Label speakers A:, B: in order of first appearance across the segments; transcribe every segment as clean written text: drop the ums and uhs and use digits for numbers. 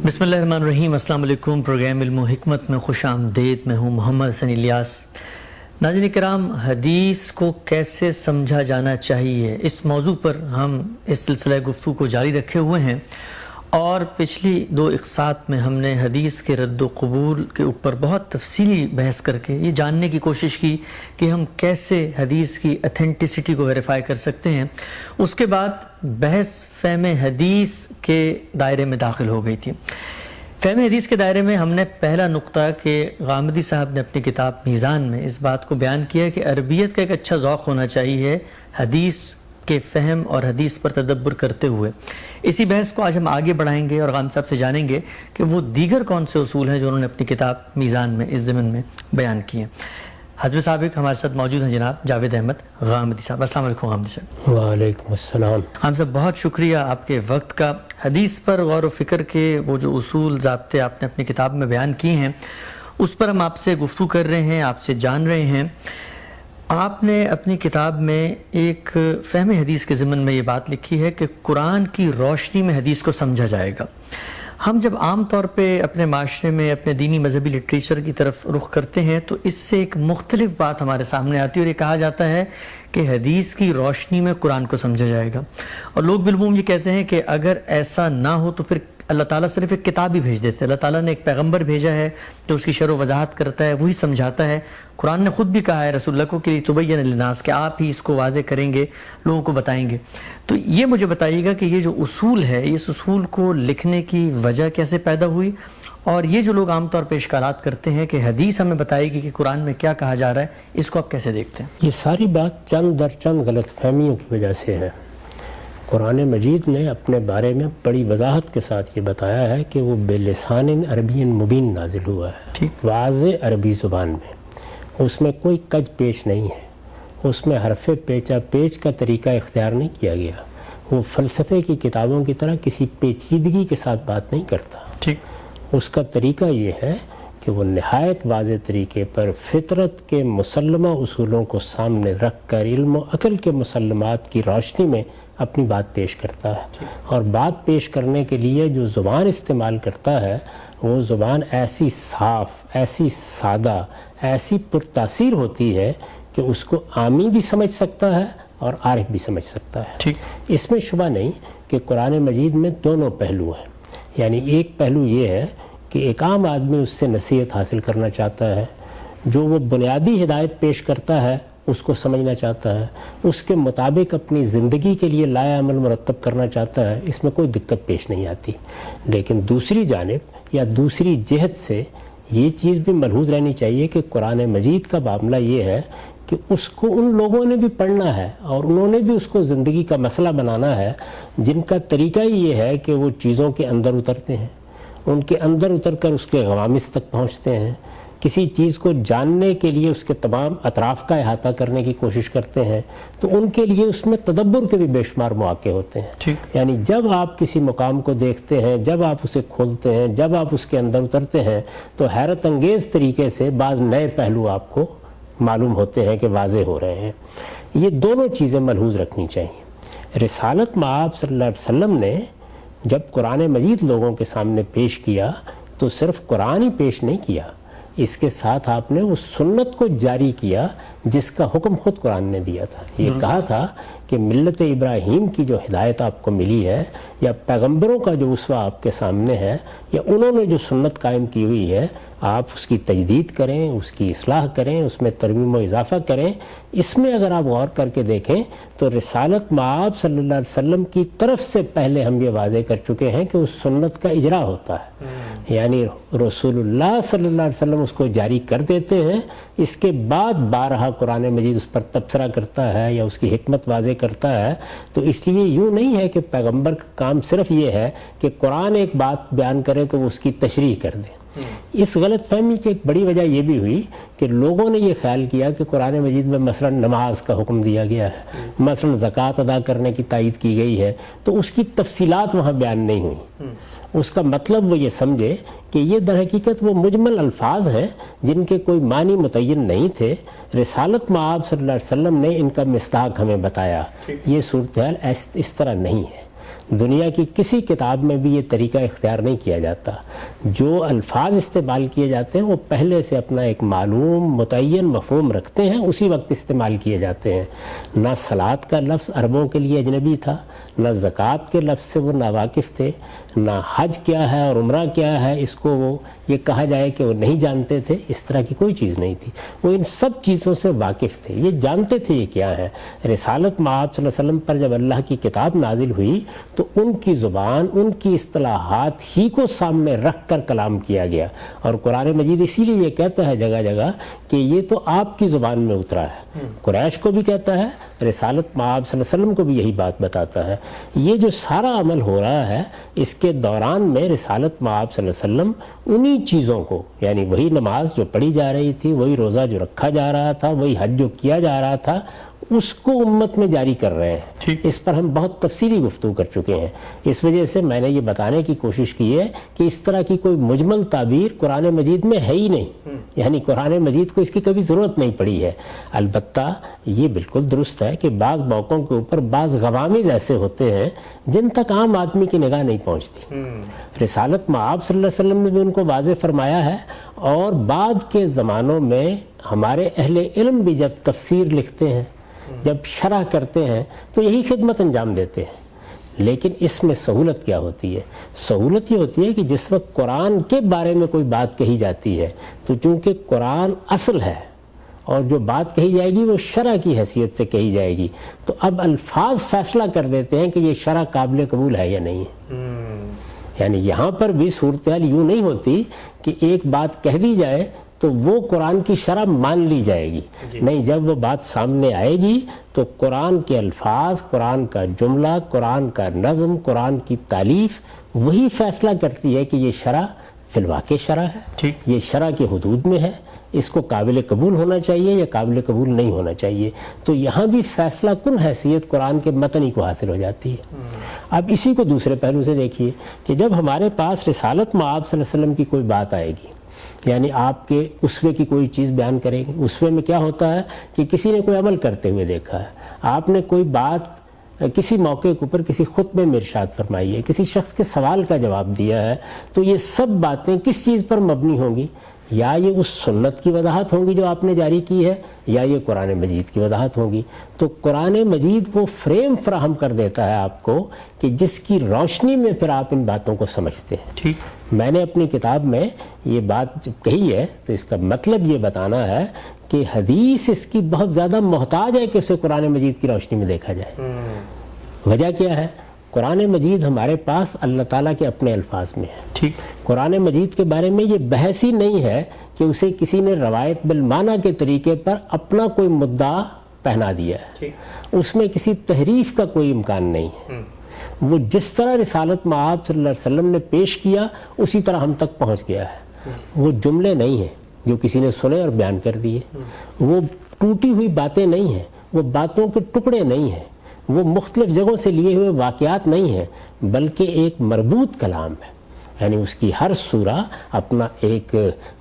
A: بسم اللہ الرحمن الرحیم۔ السلام علیکم۔ پروگرام علم و حکمت میں خوش آمدید۔ میں ہوں محمد حسن الیاس۔ ناظرین کرام، حدیث کو کیسے سمجھا جانا چاہیے، اس موضوع پر ہم اس سلسلہ گفتگو کو جاری رکھے ہوئے ہیں، اور پچھلی دو اقساط میں ہم نے حدیث کے رد و قبول کے اوپر بہت تفصیلی بحث کر کے یہ جاننے کی کوشش کی کہ ہم کیسے حدیث کی اتھینٹسٹی کو ویریفائی کر سکتے ہیں۔ اس کے بعد بحث فہم حدیث کے دائرے میں داخل ہو گئی تھی۔ فہم حدیث کے دائرے میں ہم نے پہلا نقطہ کہ غامدی صاحب نے اپنی کتاب میزان میں اس بات کو بیان کیا کہ عربیت کا ایک اچھا ذوق ہونا چاہیے حدیث کے فہم اور حدیث پر تدبر کرتے ہوئے۔ اسی بحث کو آج ہم آگے بڑھائیں گے اور غام صاحب سے جانیں گے کہ وہ دیگر کون سے اصول ہیں جو انہوں نے اپنی کتاب میزان میں اس ضمن میں بیان کیے۔ حسب سابق ہمارے ساتھ موجود ہیں جناب جاوید احمد غامدی صاحب۔ السلام علیکم غامدی صاحب۔
B: وعلیکم السلام۔
A: غام صاحب بہت شکریہ آپ کے وقت کا۔ حدیث پر غور و فکر کے وہ جو اصول ضابطے آپ نے اپنی کتاب میں بیان کیے ہیں، اس پر ہم آپ سے گفتگو کر رہے ہیں، آپ سے جان رہے ہیں۔ آپ نے اپنی کتاب میں ایک فہم حدیث کے ضمن میں یہ بات لکھی ہے کہ قرآن کی روشنی میں حدیث کو سمجھا جائے گا۔ ہم جب عام طور پہ اپنے معاشرے میں اپنے دینی مذہبی لٹریچر کی طرف رخ کرتے ہیں تو اس سے ایک مختلف بات ہمارے سامنے آتی ہے، اور یہ کہا جاتا ہے کہ حدیث کی روشنی میں قرآن کو سمجھا جائے گا، اور لوگ بالعموم یہ کہتے ہیں کہ اگر ایسا نہ ہو تو پھر اللہ تعالیٰ صرف ایک کتاب ہی بھیج دیتے ہیں۔ اللہ تعالیٰ نے ایک پیغمبر بھیجا ہے جو اس کی شرح و وضاحت کرتا ہے، وہی سمجھاتا ہے۔ قرآن نے خود بھی کہا ہے رسول اللہ کو کہ تبین للناس، کہ آپ ہی اس کو واضح کریں گے، لوگوں کو بتائیں گے۔ تو یہ مجھے بتائیے گا کہ یہ جو اصول ہے، اس اصول کو لکھنے کی وجہ کیسے پیدا ہوئی، اور یہ جو لوگ عام طور پہ اشکالات کرتے ہیں کہ حدیث ہمیں بتائے گی کہ قرآن میں کیا کہا جا رہا ہے، اس کو آپ کیسے دیکھتے ہیں؟
B: یہ ساری بات چند در چند غلط فہمیوں کی وجہ سے ہے۔ قرآن مجید نے اپنے بارے میں بڑی وضاحت کے ساتھ یہ بتایا ہے کہ وہ بلسان عربی مبین نازل ہوا ہے، واضح عربی زبان میں۔ اس میں کوئی کج پیش نہیں ہے، اس میں حرف پیچا پیچ کا طریقہ اختیار نہیں کیا گیا۔ وہ فلسفے کی کتابوں کی طرح کسی پیچیدگی کے ساتھ بات نہیں کرتا۔ اس کا طریقہ یہ ہے کہ وہ نہایت واضح طریقے پر فطرت کے مسلمہ اصولوں کو سامنے رکھ کر علم و عقل کے مسلمات کی روشنی میں اپنی بات پیش کرتا ہے، اور بات پیش کرنے کے لیے جو زبان استعمال کرتا ہے وہ زبان ایسی صاف، ایسی سادہ، ایسی پرتاثیر ہوتی ہے کہ اس کو عامی بھی سمجھ سکتا ہے اور عارف بھی سمجھ سکتا ہے۔ اس میں شبہ نہیں کہ قرآن مجید میں دونوں پہلو ہیں۔ یعنی ایک پہلو یہ ہے کہ ایک عام آدمی اس سے نصیحت حاصل کرنا چاہتا ہے، جو وہ بنیادی ہدایت پیش کرتا ہے اس کو سمجھنا چاہتا ہے، اس کے مطابق اپنی زندگی کے لیے لائحہ عمل مرتب کرنا چاہتا ہے، اس میں کوئی دقت پیش نہیں آتی۔ لیکن دوسری جانب یا دوسری جہت سے یہ چیز بھی ملحوظ رہنی چاہیے کہ قرآن مجید کا معاملہ یہ ہے کہ اس کو ان لوگوں نے بھی پڑھنا ہے اور انہوں نے بھی اس کو زندگی کا مسئلہ بنانا ہے جن کا طریقہ ہی یہ ہے کہ وہ چیزوں کے اندر اترتے ہیں، ان کے اندر اتر کر اس کے غوامض تک پہنچتے ہیں، کسی چیز کو جاننے کے لیے اس کے تمام اطراف کا احاطہ کرنے کی کوشش کرتے ہیں، تو ان کے لیے اس میں تدبر کے بھی بے شمار مواقع ہوتے ہیں۔ یعنی جب آپ کسی مقام کو دیکھتے ہیں، جب آپ اسے کھولتے ہیں، جب آپ اس کے اندر اترتے ہیں، تو حیرت انگیز طریقے سے بعض نئے پہلو آپ کو معلوم ہوتے ہیں کہ واضح ہو رہے ہیں۔ یہ دونوں چیزیں ملحوظ رکھنی چاہیے۔ رسالت مآب صلی اللہ علیہ وسلم نے جب قرآن مجید لوگوں کے سامنے پیش کیا تو صرف قرآن ہی پیش نہیں کیا، اس کے ساتھ آپ نے اس سنت کو جاری کیا جس کا حکم خود قرآن نے دیا تھا۔ یہ کہا تھا کہ ملت ابراہیم کی جو ہدایت آپ کو ملی ہے، یا پیغمبروں کا جو اسوہ آپ کے سامنے ہے، یا انہوں نے جو سنت قائم کی ہوئی ہے، آپ اس کی تجدید کریں، اس کی اصلاح کریں، اس میں ترمیم و اضافہ کریں۔ اس میں اگر آپ غور کر کے دیکھیں تو رسالت مآب صلی اللہ علیہ وسلم کی طرف سے پہلے ہم یہ واضح کر چکے ہیں کہ اس سنت کا اجرا ہوتا ہے، یعنی رسول اللہ صلی اللہ علیہ وسلم اس کو جاری کر دیتے ہیں، اس کے بعد بارہا قرآن مجید اس پر تبصرہ کرتا ہے یا اس کی حکمت واضح کرتا ہے۔ تو اس لیے یوں نہیں ہے کہ پیغمبر کا کام صرف یہ ہے کہ قرآن ایک بات بیان کرے تو وہ اس کی تشریح کر دے۔ اس غلط فہمی کی ایک بڑی وجہ یہ بھی ہوئی کہ لوگوں نے یہ خیال کیا کہ قرآن مجید میں مثلا نماز کا حکم دیا گیا ہے، مثلا زکوٰۃ ادا کرنے کی تائید کی گئی ہے، تو اس کی تفصیلات وہاں بیان نہیں ہوئی۔ اس کا مطلب وہ یہ سمجھے کہ یہ در حقیقت وہ مجمل الفاظ ہیں جن کے کوئی معنی متعین نہیں تھے۔ رسالت مآب صلی اللہ علیہ وسلم نے ان کا مصداق ہمیں بتایا۔ یہ صورتحال اس طرح نہیں ہے۔ دنیا کی کسی کتاب میں بھی یہ طریقہ اختیار نہیں کیا جاتا. جو الفاظ استعمال کیے جاتے ہیں وہ پہلے سے اپنا ایک معلوم متعین مفہوم رکھتے ہیں, اسی وقت استعمال کیے جاتے ہیں. نہ صلاۃ کا لفظ عربوں کے لیے اجنبی تھا, نہ زکوٰۃ کے لفظ سے وہ ناواقف تھے, نہ حج کیا ہے اور عمرہ کیا ہے اس کو وہ یہ کہا جائے کہ وہ نہیں جانتے تھے. اس طرح کی کوئی چیز نہیں تھی, وہ ان سب چیزوں سے واقف تھے, یہ جانتے تھے یہ کیا ہے. رسالت مآب صلی اللہ علیہ وسلم پر جب اللہ کی کتاب نازل ہوئی تو ان کی زبان, ان کی اصطلاحات ہی کو سامنے رکھ کر کلام کیا گیا. اور قرآن مجید اسی لیے یہ کہتا ہے جگہ جگہ کہ یہ تو آپ کی زبان میں اترا ہے. قریش کو بھی کہتا ہے, رسالت مآب صلی اللہ علیہ وسلم کو بھی یہی بات بتاتا ہے. یہ جو سارا عمل ہو رہا ہے اس کے دوران میں رسالت مآب صلی اللہ علیہ وسلم انہی چیزوں کو, یعنی وہی نماز جو پڑھی جا رہی تھی, وہی روزہ جو رکھا جا رہا تھا, وہی حج جو کیا جا رہا تھا, اس کو امت میں جاری کر رہے ہیں. اس پر ہم بہت تفصیلی گفتگو کر چکے ہیں. اس وجہ سے میں نے یہ بتانے کی کوشش کی ہے کہ اس طرح کی کوئی مجمل تعبیر قرآن مجید میں ہے ہی نہیں, یعنی قرآن مجید کو اس کی کبھی ضرورت نہیں پڑی ہے. البتہ یہ بالکل درست ہے کہ بعض موقعوں کے اوپر بعض غوامض ایسے ہوتے ہیں جن تک عام آدمی کی نگاہ نہیں پہنچتی. رسالت مآب صلی اللہ علیہ وسلم نے بھی ان کو واضح فرمایا ہے, اور بعد کے زمانوں میں ہمارے اہل علم بھی جب تفسیر لکھتے ہیں, جب شرح کرتے ہیں تو یہی خدمت انجام دیتے ہیں. لیکن اس میں سہولت کیا ہوتی ہے؟ سہولت یہ ہوتی ہے کہ جس وقت قرآن کے بارے میں کوئی بات کہی جاتی ہے تو چونکہ قرآن اصل ہے اور جو بات کہی جائے گی وہ شرح کی حیثیت سے کہی جائے گی, تو اب الفاظ فیصلہ کر دیتے ہیں کہ یہ شرح قابل قبول ہے یا نہیں ہے. یعنی یہاں پر بھی صورتحال یوں نہیں ہوتی کہ ایک بات کہہ دی جائے تو وہ قرآن کی شرح مان لی جائے گی. نہیں, جب وہ بات سامنے آئے گی تو قرآن کے الفاظ, قرآن کا جملہ, قرآن کا نظم, قرآن کی تالیف وہی فیصلہ کرتی ہے کہ یہ شرح فی الواقع شرح ہے, یہ شرح کے حدود میں ہے, اس کو قابل قبول ہونا چاہیے یا قابل قبول نہیں ہونا چاہیے. تو یہاں بھی فیصلہ کن حیثیت قرآن کے متن کو حاصل ہو جاتی ہے. اب اسی کو دوسرے پہلو سے دیکھیے کہ جب ہمارے پاس رسالت مآب صلی اللہ علیہ وسلم کی کوئی بات آئے گی, یعنی آپ کے اسوے کی کوئی چیز بیان کریں گے. اسوے میں کیا ہوتا ہے کہ کسی نے کوئی عمل کرتے ہوئے دیکھا ہے, آپ نے کوئی بات کسی موقع کے اوپر کسی خطبے میں ارشاد فرمائی ہے, کسی شخص کے سوال کا جواب دیا ہے, تو یہ سب باتیں کس چیز پر مبنی ہوں گی؟ یا یہ اس سنت کی وضاحت ہوں گی جو آپ نے جاری کی ہے, یا یہ قرآن مجید کی وضاحت ہوگی. تو قرآن مجید وہ فریم فراہم کر دیتا ہے آپ کو کہ جس کی روشنی میں پھر آپ ان باتوں کو سمجھتے ہیں. میں نے اپنی کتاب میں یہ بات جب کہی ہے تو اس کا مطلب یہ بتانا ہے کہ حدیث اس کی بہت زیادہ محتاج ہے کہ اسے قرآن مجید کی روشنی میں دیکھا جائے. وجہ کیا ہے؟ قرآن مجید ہمارے پاس اللہ تعالیٰ کے اپنے الفاظ میں ہے. قرآن مجید کے بارے میں یہ بحث ہی نہیں ہے کہ اسے کسی نے روایت بالمعنی کے طریقے پر اپنا کوئی مدعا پہنا دیا ہے. اس میں کسی تحریف کا کوئی امکان نہیں ہے. وہ جس طرح رسالت مآب صلی اللہ علیہ وسلم نے پیش کیا اسی طرح ہم تک پہنچ گیا ہے. وہ جملے نہیں ہیں جو کسی نے سنے اور بیان کر دیے, وہ ٹوٹی ہوئی باتیں نہیں ہیں, وہ باتوں کے ٹکڑے نہیں ہیں, وہ مختلف جگہوں سے لیے ہوئے واقعات نہیں ہیں, بلکہ ایک مربوط کلام ہے. یعنی اس کی ہر سورہ اپنا ایک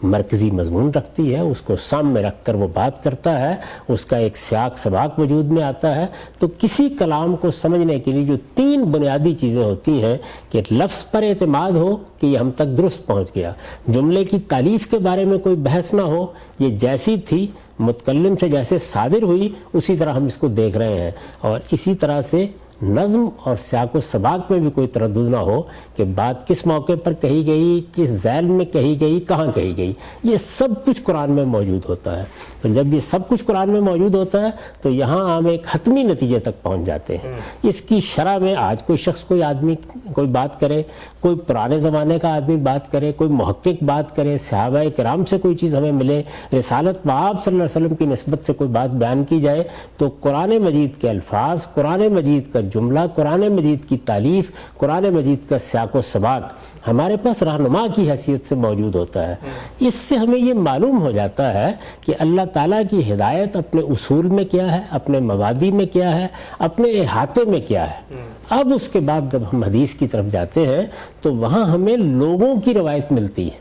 B: مرکزی مضمون رکھتی ہے, اس کو سامنے رکھ کر وہ بات کرتا ہے, اس کا ایک سیاق سباق وجود میں آتا ہے. تو کسی کلام کو سمجھنے کے لیے جو تین بنیادی چیزیں ہوتی ہیں کہ لفظ پر اعتماد ہو کہ یہ ہم تک درست پہنچ گیا, جملے کی تالیف کے بارے میں کوئی بحث نہ ہو, یہ جیسی تھی متکلم سے جیسے صادر ہوئی اسی طرح ہم اس کو دیکھ رہے ہیں, اور اسی طرح سے نظم اور سیاق و سباق میں بھی کوئی تردد نہ ہو کہ بات کس موقع پر کہی گئی, کس ذیل میں کہی گئی, کہاں کہی گئی. یہ سب کچھ قرآن میں موجود ہوتا ہے. تو جب یہ سب کچھ قرآن میں موجود ہوتا ہے تو یہاں ہم ایک حتمی نتیجے تک پہنچ جاتے ہیں. اس کی شرح میں آج کوئی شخص, کوئی آدمی کوئی بات کرے, کوئی پرانے زمانے کا آدمی بات کرے, کوئی محقق بات کرے, صحابہ کرام سے کوئی چیز ہمیں ملے, رسالت مآب صلی اللہ علیہ وسلم کی نسبت سے کوئی بات بیان کی جائے, تو قرآن مجید کے الفاظ, قرآن مجید کا جملہ, قرآن مجید کی تالیف, قرآن مجید کا سیاق و سباق ہمارے پاس رہنما کی حیثیت سے موجود ہوتا ہے. اس سے ہمیں یہ معلوم ہو جاتا ہے کہ اللہ تعالیٰ کی ہدایت اپنے اصول میں کیا ہے, اپنے مبادی میں کیا ہے, اپنے احاطے میں کیا ہے. اب اس کے بعد جب ہم حدیث کی طرف جاتے ہیں تو وہاں ہمیں لوگوں کی روایت ملتی ہے.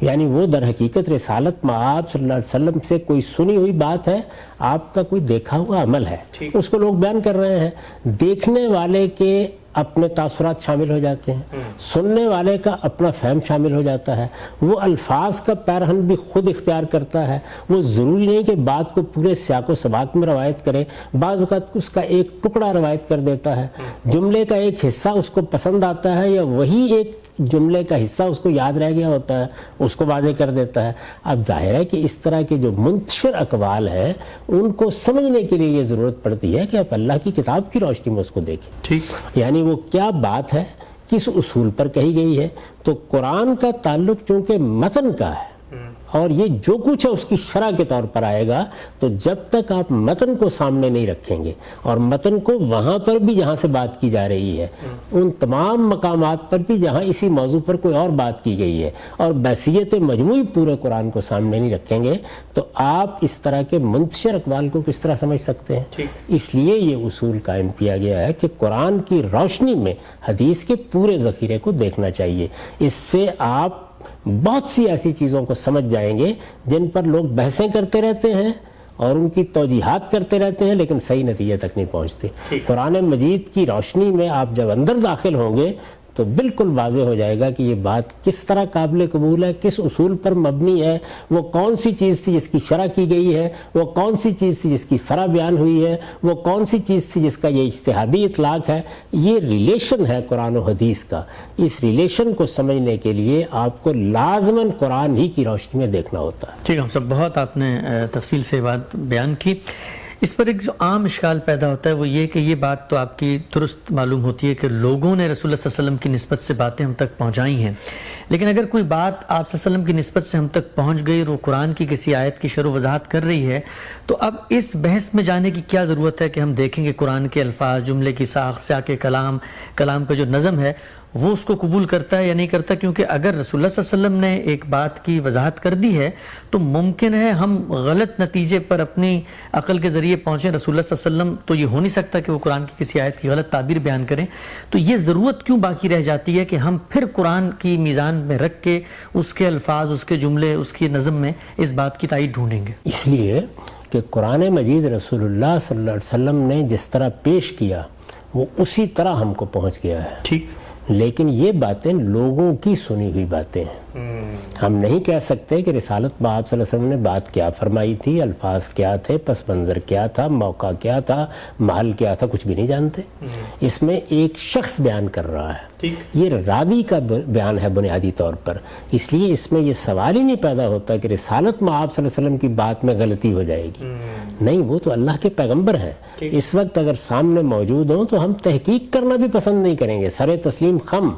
B: یعنی وہ در حقیقت رسالت مآب صلی اللہ علیہ وسلم سے کوئی سنی ہوئی بات ہے, آپ کا کوئی دیکھا ہوا عمل ہے, اس کو لوگ بیان کر رہے ہیں. دیکھنے والے کے اپنے تاثرات شامل ہو جاتے ہیں، سننے والے کا اپنا فہم شامل ہو جاتا ہے، وہ الفاظ کا پیرہن بھی خود اختیار کرتا ہے، وہ ضروری نہیں کہ بات کو پورے سیاق و سباق میں روایت کرے، بعض اوقات اس کا ایک ٹکڑا روایت کر دیتا ہے، جملے کا ایک حصہ اس کو پسند آتا ہے یا وہی ایک جملے کا حصہ اس کو یاد رہ گیا ہوتا ہے، اس کو واضح کر دیتا ہے۔ اب ظاہر ہے کہ اس طرح کے جو منتشر اقوال ہیں ان کو سمجھنے کے لیے یہ ضرورت پڑتی ہے کہ آپ اللہ کی کتاب کی روشنی میں اس کو دیکھیں،
A: ٹھیک،
B: یعنی وہ کیا بات ہے، کس اصول پر کہی گئی ہے۔ تو قرآن کا تعلق چونکہ متن کا ہے اور یہ جو کچھ ہے اس کی شرح کے طور پر آئے گا، تو جب تک آپ متن کو سامنے نہیں رکھیں گے اور متن کو وہاں پر بھی جہاں سے بات کی جا رہی ہے، ان تمام مقامات پر بھی جہاں اسی موضوع پر کوئی اور بات کی گئی ہے، اور بحثیت مجموعی پورے قرآن کو سامنے نہیں رکھیں گے، تو آپ اس طرح کے منتشر اقوال کو کس طرح سمجھ سکتے ہیں؟ اس لیے یہ اصول قائم کیا گیا ہے کہ قرآن کی روشنی میں حدیث کے پورے ذخیرے کو دیکھنا چاہیے۔ اس سے آپ بہت سی ایسی چیزوں کو سمجھ جائیں گے جن پر لوگ بحثیں کرتے رہتے ہیں اور ان کی توجیحات کرتے رہتے ہیں لیکن صحیح نتیجے تک نہیں پہنچتے۔ قرآن مجید کی روشنی میں آپ جب اندر داخل ہوں گے تو بالکل واضح ہو جائے گا کہ یہ بات کس طرح قابل قبول ہے، کس اصول پر مبنی ہے، وہ کون سی چیز تھی جس کی شرح کی گئی ہے، وہ کون سی چیز تھی جس کی فرع بیان ہوئی ہے، وہ کون سی چیز تھی جس کا یہ اجتہادی اطلاق ہے۔ یہ ریلیشن ہے قرآن و حدیث کا، اس ریلیشن کو سمجھنے کے لیے آپ کو لازماً قرآن ہی کی روشنی میں دیکھنا ہوتا ہے۔
A: ٹھیک ہے، ہم سب بہت آپ نے تفصیل سے بات بیان کی۔ اس پر ایک جو عام اشکال پیدا ہوتا ہے وہ یہ کہ یہ بات تو آپ کی درست معلوم ہوتی ہے کہ لوگوں نے رسول اللہ صلی اللہ علیہ وسلم کی نسبت سے باتیں ہم تک پہنچائی ہیں، لیکن اگر کوئی بات آپ صلی اللہ علیہ وسلم کی نسبت سے ہم تک پہنچ گئی اور وہ قرآن کی کسی آیت کی شرح و وضاحت کر رہی ہے، تو اب اس بحث میں جانے کی کیا ضرورت ہے کہ ہم دیکھیں کہ قرآن کے الفاظ، جملے کی ساخت، سیاق کلام کا جو نظم ہے وہ اس کو قبول کرتا ہے یا نہیں کرتا؟ کیونکہ اگر رسول اللہ صلی اللہ علیہ وسلم نے ایک بات کی وضاحت کر دی ہے تو ممکن ہے ہم غلط نتیجے پر اپنی عقل کے ذریعے پہنچیں۔ رسول اللہ صلی اللہ علیہ وسلم تو یہ ہو نہیں سکتا کہ وہ قرآن کی کسی آیت کی غلط تعبیر بیان کریں، تو یہ ضرورت کیوں باقی رہ جاتی ہے کہ ہم پھر قرآن کی میزان میں رکھ کے اس کے الفاظ، اس کے جملے، اس کی نظم میں اس بات کی تائید ڈھونڈیں گے؟
B: اس لیے کہ قرآن مجید رسول اللہ صلی اللہ علیہ وسلم نے جس طرح پیش کیا وہ اسی طرح ہم کو پہنچ گیا ہے،
A: ٹھیک،
B: لیکن یہ باتیں لوگوں کی سنی ہوئی باتیں ہیں۔ ہم نہیں کہہ سکتے کہ رسالت میں آپ صلی اللہ علیہ وسلم نے بات کیا فرمائی تھی، الفاظ کیا تھے، پس منظر کیا تھا، موقع کیا تھا، محل کیا تھا، کچھ بھی نہیں جانتے۔ اس میں ایک شخص بیان کر رہا ہے، یہ راوی کا بیان ہے بنیادی طور پر، اس لیے اس میں یہ سوال ہی نہیں پیدا ہوتا کہ رسالت میں آپ صلی اللہ علیہ وسلم کی بات میں غلطی ہو جائے گی۔ نہیں، وہ تو اللہ کے پیغمبر ہیں، اس وقت اگر سامنے موجود ہوں تو ہم تحقیق کرنا بھی پسند نہیں کریں گے، سر تسلیم خم،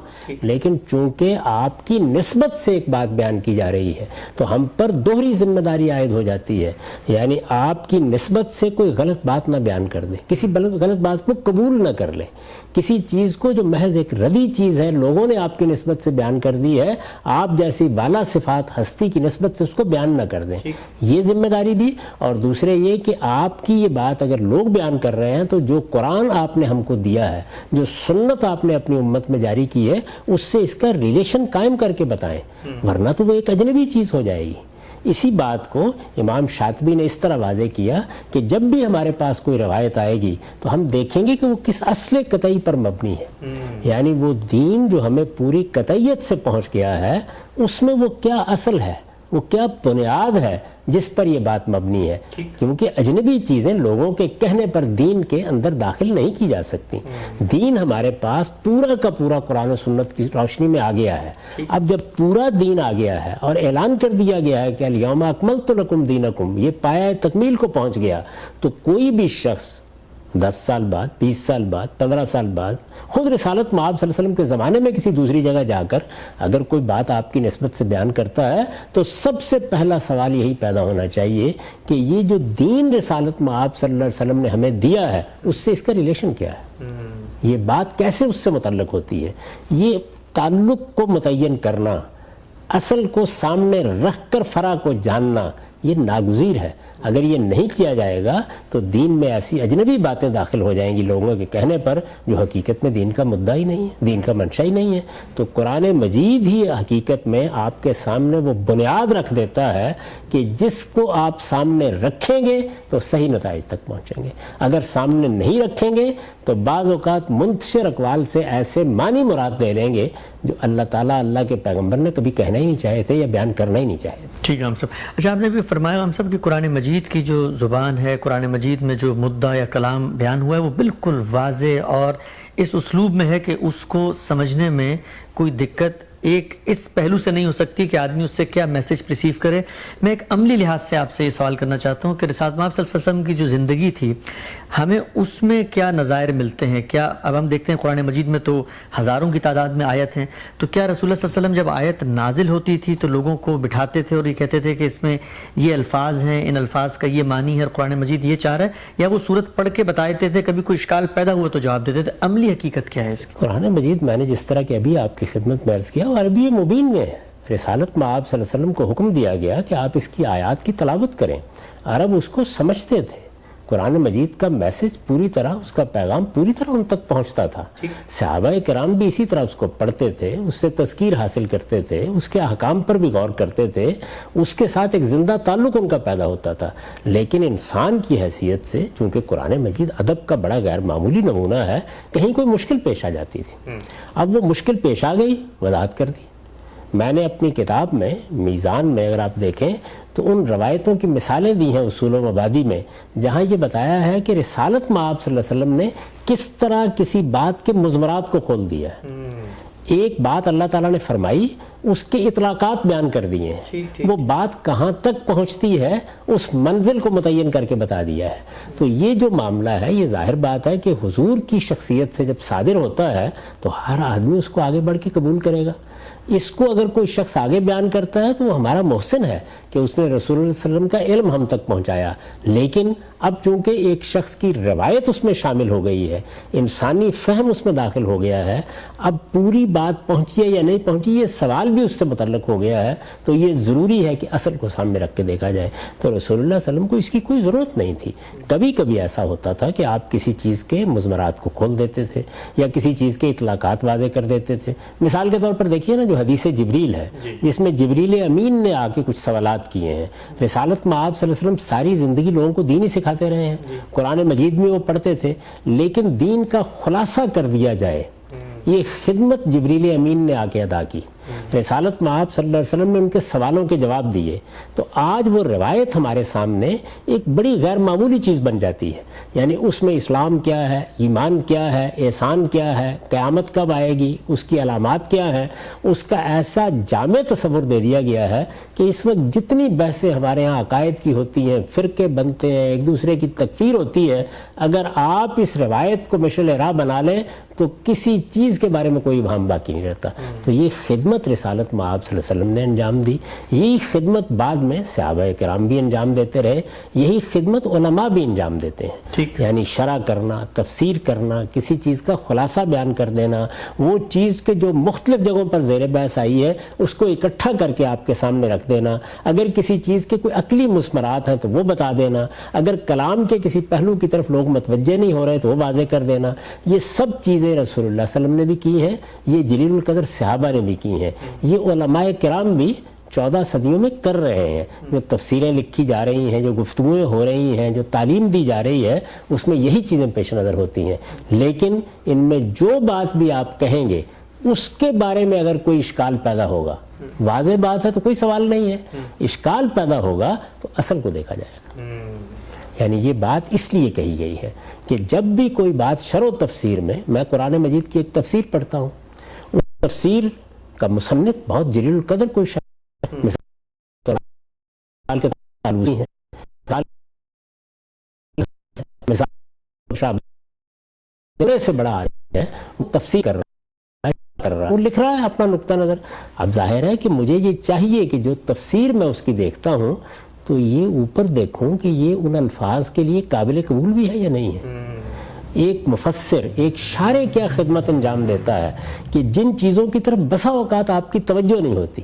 B: لیکن چونکہ آپ کی نسبت سے ایک بات بیان کی جا رہی ہے تو ہم پر دوہری ذمہ داری عائد ہو جاتی ہے، یعنی آپ کی نسبت سے کوئی غلط بات نہ بیان کر دیں، کسی غلط بات کو قبول نہ کر لیں، کسی چیز کو جو محض ایک ردی چیز ہے لوگوں نے آپ کی نسبت سے بیان کر دی ہے، آپ جیسی بالا صفات ہستی کی نسبت سے اس کو بیان نہ کر دیں، یہ ذمہ داری بھی۔ اور دوسرے یہ کہ آپ کی یہ بات اگر لوگ بیان کر رہے ہیں تو جو قرآن آپ نے ہم کو دیا ہے، جو سنت آپ نے اپنی امت میں جاری کی ہے، اس سے اس کا ریلیشن قائم کر کے بتائیں، ورنہ تو وہ ایک اجنبی چیز ہو جائے گی۔ اسی بات کو امام شاطبی نے اس طرح واضح کیا کہ جب بھی ہمارے پاس کوئی روایت آئے گی تو ہم دیکھیں گے کہ وہ کس اصل قطعی پر مبنی ہے، یعنی وہ دین جو ہمیں پوری قطعیت سے پہنچ گیا ہے اس میں وہ کیا اصل ہے، وہ کیا بنیاد ہے جس پر یہ بات مبنی ہے، کیونکہ اجنبی چیزیں لوگوں کے کہنے پر دین کے اندر داخل نہیں کی جا سکتی۔ دین ہمارے پاس پورا کا پورا قرآن و سنت کی روشنی میں آ گیا ہے۔ اب جب پورا دین آ گیا ہے اور اعلان کر دیا گیا ہے کہ الیوم اکملت لکم دینکم، یہ پایہ تکمیل کو پہنچ گیا، تو کوئی بھی شخص 10 سال بعد، 20 سال بعد، 15 سال بعد، خود رسالت میں آپ صلی اللہ علیہ وسلم کے زمانے میں کسی دوسری جگہ جا کر اگر کوئی بات آپ کی نسبت سے بیان کرتا ہے تو سب سے پہلا سوال یہی پیدا ہونا چاہیے کہ یہ جو دین رسالت میں آپ صلی اللہ علیہ وسلم نے ہمیں دیا ہے اس سے اس کا ریلیشن کیا ہے، یہ بات کیسے اس سے متعلق ہوتی ہے۔ یہ تعلق کو متعین کرنا، اصل کو سامنے رکھ کر فرع کو جاننا، یہ ناگزیر ہے. اگر یہ نہیں کیا جائے گا تو دین میں ایسی اجنبی باتیں داخل ہو جائیں گی لوگوں کے کہنے پر جو حقیقت میں دین کا مدعا ہی نہیں ہے, دین کا منشا ہی نہیں ہے. تو قرآن مجید ہی حقیقت میں آپ کے سامنے وہ بنیاد رکھ دیتا ہے کہ جس کو آپ سامنے رکھیں گے تو صحیح نتائج تک پہنچیں گے. اگر سامنے نہیں رکھیں گے تو بعض اوقات منتشر اقوال سے ایسے معنی مراد لے لیں گے جو اللہ تعالیٰ اللہ کے پیغمبر نے کبھی کہنا ہی نہیں چاہے تھے یا بیان کرنا ہی نہیں چاہے تھے.
A: ٹھیک ہے ہم سب. اچھا آپ نے بھی فرمایا ہم سب کہ قرآن مجید کی جو زبان ہے, قرآن مجید میں جو مدعا یا کلام بیان ہوا ہے وہ بالکل واضح اور اس اسلوب میں ہے کہ اس کو سمجھنے میں کوئی دقت ایک اس پہلو سے نہیں ہو سکتی کہ آدمی اس سے کیا میسج پرسیو کرے. میں ایک عملی لحاظ سے آپ سے یہ سوال کرنا چاہتا ہوں کہ رسالت مآب صلی اللہ علیہ وسلم کی جو زندگی تھی ہمیں اس میں کیا نظائر ملتے ہیں؟ کیا اب ہم دیکھتے ہیں قرآن مجید میں تو ہزاروں کی تعداد میں آیت ہیں, تو کیا رسول اللہ صلی اللہ علیہ وسلم جب آیت نازل ہوتی تھی تو لوگوں کو بٹھاتے تھے اور یہ کہتے تھے کہ اس میں یہ الفاظ ہیں, ان الفاظ کا یہ معنی ہے اور قرآن مجید یہ چاہ رہا ہے, یا وہ صورت پڑھ کے بتا دیتے تھے, کبھی کوئی اشکال پیدا ہوا تو جواب دیتے تھے؟ عملی حقیقت کیا ہے اس کی؟
B: قرآن مجید میں نے جس طرح کہ ابھی آپ کی خدمت میں عرض کیا وہ عربی مبین میں ہے. رسالت مآب صلی اللہ علیہ وسلم کو حکم دیا گیا کہ آپ اس کی آیات کی تلاوت کریں. عرب اس کو سمجھتے تھے. قرآن مجید کا میسج پوری طرح, اس کا پیغام پوری طرح ان تک پہنچتا تھا. صحابہ کرام بھی اسی طرح اس کو پڑھتے تھے, اس سے تذکیر حاصل کرتے تھے, اس کے احکام پر بھی غور کرتے تھے, اس کے ساتھ ایک زندہ تعلق ان کا پیدا ہوتا تھا. لیکن انسان کی حیثیت سے چونکہ قرآن مجید ادب کا بڑا غیر معمولی نمونہ ہے, کہیں کوئی مشکل پیش آ جاتی تھی. اب وہ مشکل پیش آ گئی, وضاحت کر دی. میں نے اپنی کتاب میں میزان میں اگر آپ دیکھیں تو ان روایتوں کی مثالیں دی ہیں اصول و مبادی میں, جہاں یہ بتایا ہے کہ رسالت مآب صلی اللہ علیہ وسلم نے کس طرح کسی بات کے مضمرات کو کھول دیا ہے. ایک بات اللہ تعالیٰ نے فرمائی, اس کے اطلاقات بیان کر دیے ہیں, وہ بات کہاں تک پہنچتی ہے اس منزل کو متعین کر کے بتا دیا ہے. تو یہ جو معاملہ ہے یہ ظاہر بات ہے کہ حضور کی شخصیت سے جب صادر ہوتا ہے تو ہر آدمی اس کو آگے بڑھ کے قبول کرے گا. اس کو اگر کوئی شخص آگے بیان کرتا ہے تو وہ ہمارا محسن ہے کہ اس نے رسول اللہ صلی اللہ علیہ وسلم کا علم ہم تک پہنچایا. لیکن اب چونکہ ایک شخص کی روایت اس میں شامل ہو گئی ہے, انسانی فہم اس میں داخل ہو گیا ہے, اب پوری بات پہنچی ہے یا نہیں پہنچی یہ سوال بھی اس سے متعلق ہو گیا ہے, تو یہ ضروری ہے کہ اصل کو سامنے رکھ کے دیکھا جائے. تو رسول اللہ صلی اللہ علیہ وسلم کو اس کی کوئی ضرورت نہیں تھی. کبھی کبھی ایسا ہوتا تھا کہ آپ کسی چیز کے مضمرات کو کھول دیتے تھے یا کسی چیز کے اطلاقات واضح کر دیتے تھے. مثال کے طور پر دیکھیے نا جو حدیث جبریل ہے, جس میں جبریل امین نے آ کے کچھ سوالات کیے ہیں. رسالت مآب صلی اللہ علیہ وسلم ساری زندگی لوگوں کو دین ہی سکھاتے رہے ہیں. قرآن مجید میں وہ پڑھتے تھے, لیکن دین کا خلاصہ کر دیا جائے یہ خدمت جبریل امین نے آ کے ادا کی. رسالت مآب صلی اللہ علیہ وسلم نے ان کے سوالوں کے جواب دیے. تو آج وہ روایت ہمارے سامنے ایک بڑی غیر معمولی چیز بن جاتی ہے. یعنی اس میں اسلام کیا ہے, ایمان کیا ہے, احسان کیا ہے, قیامت کب آئے گی, اس کی علامات کیا ہیں, اس کا ایسا جامع تصور دے دیا گیا ہے کہ اس وقت جتنی بحثیں ہمارے ہاں عقائد کی ہوتی ہیں, فرقے بنتے ہیں, ایک دوسرے کی تکفیر ہوتی ہے, اگر آپ اس روایت کو مشعل راہ بنا لیں تو کسی چیز کے بارے میں کوئی ابہام باقی نہیں رہتا. تو یہ خدمت رسالت مآب صلی اللہ علیہ وسلم نے انجام دی. یہی خدمت بعد میں صحابہ کرام بھی انجام دیتے رہے, یہی خدمت علماء بھی انجام دیتے ہیں. یعنی شرح کرنا, تفسیر کرنا, کسی چیز کا خلاصہ بیان کر دینا, وہ چیز کے جو مختلف جگہوں پر زیر بحث آئی ہے اس کو اکٹھا کر کے آپ کے سامنے رکھ دینا. اگر کسی چیز کے کوئی عقلی مثمرات ہیں تو وہ بتا دینا, اگر کلام کے کسی پہلو کی طرف لوگ متوجہ نہیں ہو رہے تو وہ واضح کر دینا. یہ سب چیزیں رسول اللہ صلی اللہ علیہ وسلم نے بھی کی ہیں, یہ جلیل القدر صحابہ نے بھی کی ہیں, یہ علماء کرام بھی 14 صدیوں میں کر رہے ہیں. جو تفسیریں لکھی جا رہی ہیں, جو گفتگویں ہو رہی ہیں, جو تعلیم دی جا رہی ہے, اس میں یہی چیزیں پیش نظر ہوتی ہیں. لیکن ان میں جو بات بھی آپ کہیں گے اس کے بارے میں اگر کوئی اشکال پیدا ہوگا, واضح بات ہے تو کوئی سوال نہیں ہے, اشکال پیدا ہوگا تو اصل کو دیکھا جائے گا. یعنی یہ بات اس لیے کہی گئی ہے کہ جب بھی کوئی بات شرح و تفسیر میں قرآن مجید کی ایک تفسیر پڑھتا ہوں, اس تفسیر کا مصنف بہت جلیل القدر کوئی شخص, مثال کے تعلقی ہے, مثال سے بڑا عالم ہے, وہ تفسیر کر رہا ہے, وہ لکھ رہا ہے اپنا نقطہ نظر. اب ظاہر ہے کہ مجھے یہ چاہیے کہ جو تفسیر میں اس کی دیکھتا ہوں تو یہ اوپر دیکھوں کہ یہ ان الفاظ کے لیے قابل قبول بھی ہے یا نہیں ہے. ایک مفسر, ایک شارح کیا خدمت انجام دیتا ہے کہ جن چیزوں کی طرف بسا اوقات آپ کی توجہ نہیں ہوتی,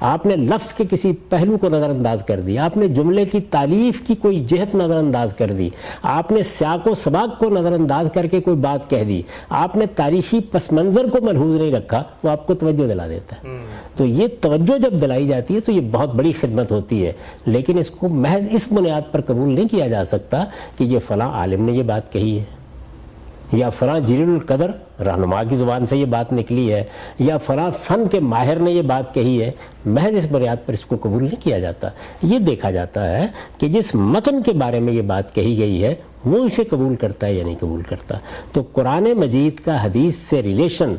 B: آپ نے لفظ کے کسی پہلو کو نظر انداز کر دیا، آپ نے جملے کی تالیف کی کوئی جہت نظر انداز کر دی، آپ نے سیاق و سباق کو نظر انداز کر کے کوئی بات کہہ دی، آپ نے تاریخی پس منظر کو ملحوظ نہیں رکھا، وہ آپ کو توجہ دلا دیتا ہے۔ تو یہ توجہ جب دلائی جاتی ہے تو یہ بہت بڑی خدمت ہوتی ہے، لیکن اس کو محض اس بنیاد پر قبول نہیں کیا جا سکتا کہ یہ فلاں عالم نے یہ بات کہی ہے، یا فلاں جلیل القدر رہنما کی زبان سے یہ بات نکلی ہے، یا فلاں فن کے ماہر نے یہ بات کہی ہے، محض اس بنیاد پر اس کو قبول نہیں کیا جاتا۔ یہ دیکھا جاتا ہے کہ جس متن کے بارے میں یہ بات کہی گئی ہے وہ اسے قبول کرتا ہے یا نہیں قبول کرتا۔ تو قرآن مجید کا حدیث سے ریلیشن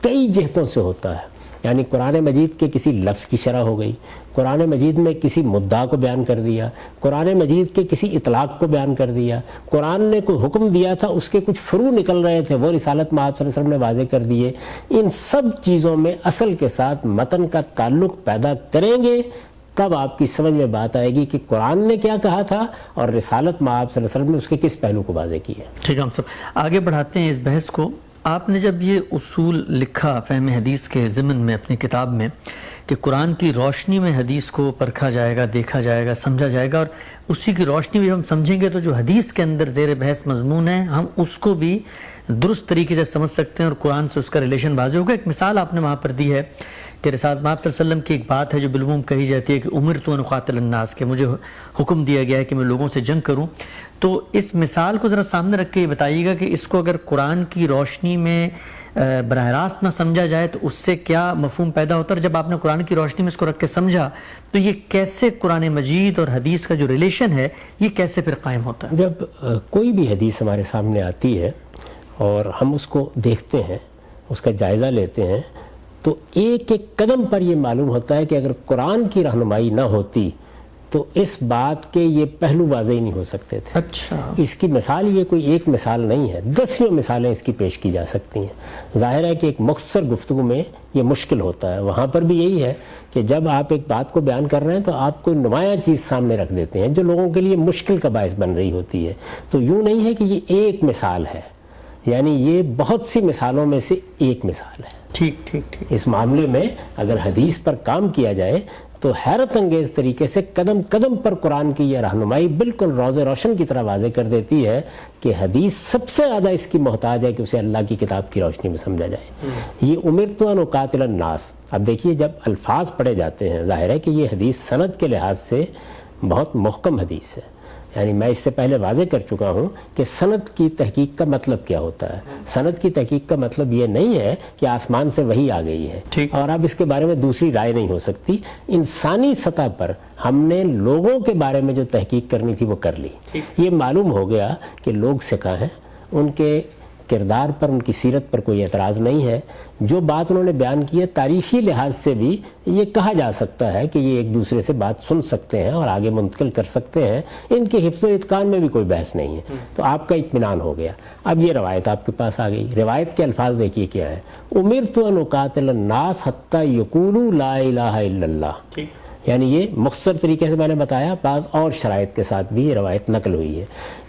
B: کئی جہتوں سے ہوتا ہے، یعنی قرآن مجید کے کسی لفظ کی شرح ہو گئی، قرآن مجید میں کسی مدعا کو بیان کر دیا، قرآن مجید کے کسی اطلاق کو بیان کر دیا، قرآن نے کوئی حکم دیا تھا اس کے کچھ فروع نکل رہے تھے وہ رسالت میں آپ صلی اللہ علیہ وسلم نے واضح کر دیے۔ ان سب چیزوں میں اصل کے ساتھ متن کا تعلق پیدا کریں گے تب آپ کی سمجھ میں بات آئے گی کہ قرآن نے کیا کہا تھا اور رسالت میں آپ صلی اللہ علیہ وسلم نے اس کے کس پہلو کو واضح کیا۔
A: ٹھیک ہے، ہم سب آگے بڑھاتے ہیں اس بحث کو۔ آپ نے جب یہ اصول لکھا فہم حدیث کے ضمن میں اپنی کتاب میں کہ قرآن کی روشنی میں حدیث کو پرکھا جائے گا، دیکھا جائے گا، سمجھا جائے گا، اور اسی کی روشنی بھی ہم سمجھیں گے تو جو حدیث کے اندر زیر بحث مضمون ہے ہم اس کو بھی درست طریقے سے سمجھ سکتے ہیں اور قرآن سے اس کا ریلیشن واضح ہوگا۔ ایک مثال آپ نے وہاں پر دی ہے کہ رسالت میں آپ صلی اللہ علیہ وسلم کی ایک بات ہے جو بالعموم کہی جاتی ہے کہ امرت ان اقاتل الناس، کہ مجھے حکم دیا گیا ہے کہ میں لوگوں سے جنگ کروں۔ تو اس مثال کو ذرا سامنے رکھ کے یہ بتائیے گا کہ اس کو اگر قرآن کی روشنی میں براہ راست نہ سمجھا جائے تو اس سے کیا مفہوم پیدا ہوتا ہے، اور جب آپ نے قرآن کی روشنی میں اس کو رکھ کے سمجھا تو یہ کیسے قرآن مجید اور حدیث کا جو ریلیشن ہے یہ کیسے پھر قائم ہوتا ہے؟
B: جب کوئی بھی حدیث ہمارے سامنے آتی ہے اور ہم اس کو دیکھتے ہیں، اس کا جائزہ لیتے ہیں، تو ایک ایک قدم پر یہ معلوم ہوتا ہے کہ اگر قرآن کی رہنمائی نہ ہوتی تو اس بات کے یہ پہلو واضح ہی نہیں ہو سکتے تھے۔
A: اچھا،
B: اس کی مثال یہ کوئی ایک مثال نہیں ہے، دسیوں مثالیں اس کی پیش کی جا سکتی ہیں۔ ظاہر ہے کہ ایک مختصر گفتگو میں یہ مشکل ہوتا ہے، وہاں پر بھی یہی ہے کہ جب آپ ایک بات کو بیان کر رہے ہیں تو آپ کوئی نمایاں چیز سامنے رکھ دیتے ہیں جو لوگوں کے لیے مشکل کا باعث بن رہی ہوتی ہے۔ تو یوں نہیں ہے کہ یہ ایک مثال ہے، یعنی یہ بہت سی مثالوں میں سے ایک مثال ہے۔
A: ٹھیک ٹھیک ٹھیک۔
B: اس معاملے میں اگر حدیث پر کام کیا جائے تو حیرت انگیز طریقے سے قدم قدم پر قرآن کی یہ رہنمائی بالکل روز روشن کی طرح واضح کر دیتی ہے کہ حدیث سب سے زیادہ اس کی محتاج ہے کہ اسے اللہ کی کتاب کی روشنی میں سمجھا جائے۔ یہ امرت ان اقاتل الناس، اب دیکھیے جب الفاظ پڑھے جاتے ہیں ظاہر ہے کہ یہ حدیث سند کے لحاظ سے بہت محکم حدیث ہے، یعنی میں اس سے پہلے واضح کر چکا ہوں کہ سند کی تحقیق کا مطلب کیا ہوتا ہے۔ سند کی تحقیق کا مطلب یہ نہیں ہے کہ آسمان سے وحی آ گئی ہے اور اب اس کے بارے میں دوسری رائے نہیں ہو سکتی۔ انسانی سطح پر ہم نے لوگوں کے بارے میں جو تحقیق کرنی تھی وہ کر لی، یہ معلوم ہو گیا کہ لوگ سکھا ہیں، ان کے کردار پر، ان کی سیرت پر کوئی اعتراض نہیں ہے، جو بات انہوں نے بیان کی ہے تاریخی لحاظ سے بھی یہ کہا جا سکتا ہے کہ یہ ایک دوسرے سے بات سن سکتے ہیں اور آگے منتقل کر سکتے ہیں، ان کے حفظ و اتقان میں بھی کوئی بحث نہیں ہے۔ تو آپ کا اطمینان ہو گیا۔ اب یہ روایت آپ کے پاس آ گئی، روایت کے الفاظ دیکھیے کیا ہے، امرت ان اقاتل الناس حتی یقولوا لا الہ الا اللہ، یعنی یہ مختصر طریقے سے میں نے بتایا، بعض اور شرائط کے ساتھ بھی یہ روایت نقل ہوئی ہے۔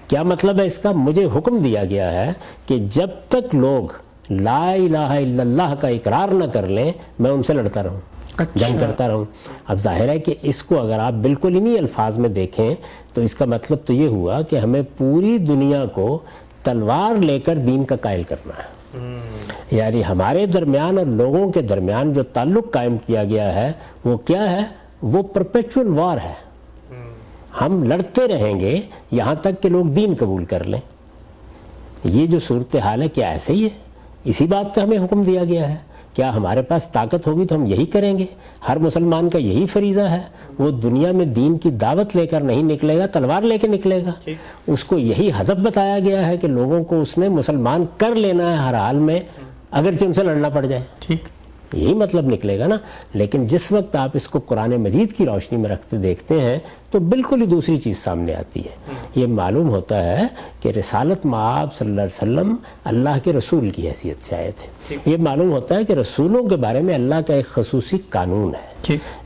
B: کیا مطلب ہے اس کا؟ مجھے حکم دیا گیا ہے کہ جب تک لوگ لا الہ الا اللہ کا اقرار نہ کر لیں میں ان سے لڑتا رہوں، جنگ کرتا رہوں۔ اب ظاہر ہے کہ اس کو اگر آپ بالکل انہی الفاظ میں دیکھیں تو اس کا مطلب تو یہ ہوا کہ ہمیں پوری دنیا کو تلوار لے کر دین کا قائل کرنا ہے، یعنی ہمارے درمیان اور لوگوں کے درمیان جو تعلق قائم کیا گیا ہے وہ کیا ہے؟ وہ پرپیچول وار ہے۔ ہم لڑتے رہیں گے یہاں تک کہ لوگ دین قبول کر لیں۔ یہ جو صورتحال ہے کیا ایسے ہی ہے؟ اسی بات کا ہمیں حکم دیا گیا ہے۔ کیا ہمارے پاس طاقت ہوگی تو ہم یہی کریں گے؟ ہر مسلمان کا یہی فریضہ ہے، وہ دنیا میں دین کی دعوت لے کر نہیں نکلے گا، تلوار لے کے نکلے گا۔ اس کو یہی ہدف بتایا گیا ہے کہ لوگوں کو اس نے مسلمان کر لینا ہے ہر حال میں، اگرچہ ان سے لڑنا پڑ جائے۔
A: ٹھیک،
B: یہی مطلب نکلے گا نا۔ لیکن جس وقت آپ اس کو قرآن مجید کی روشنی میں رکھتے دیکھتے ہیں تو بالکل ہی دوسری چیز سامنے آتی ہے۔ یہ معلوم ہوتا ہے کہ رسالت مآب صلی اللہ علیہ وسلم اللہ کے رسول کی حیثیت سے آئے تھے۔ یہ معلوم ہوتا ہے کہ رسولوں کے بارے میں اللہ کا ایک خصوصی قانون ہے۔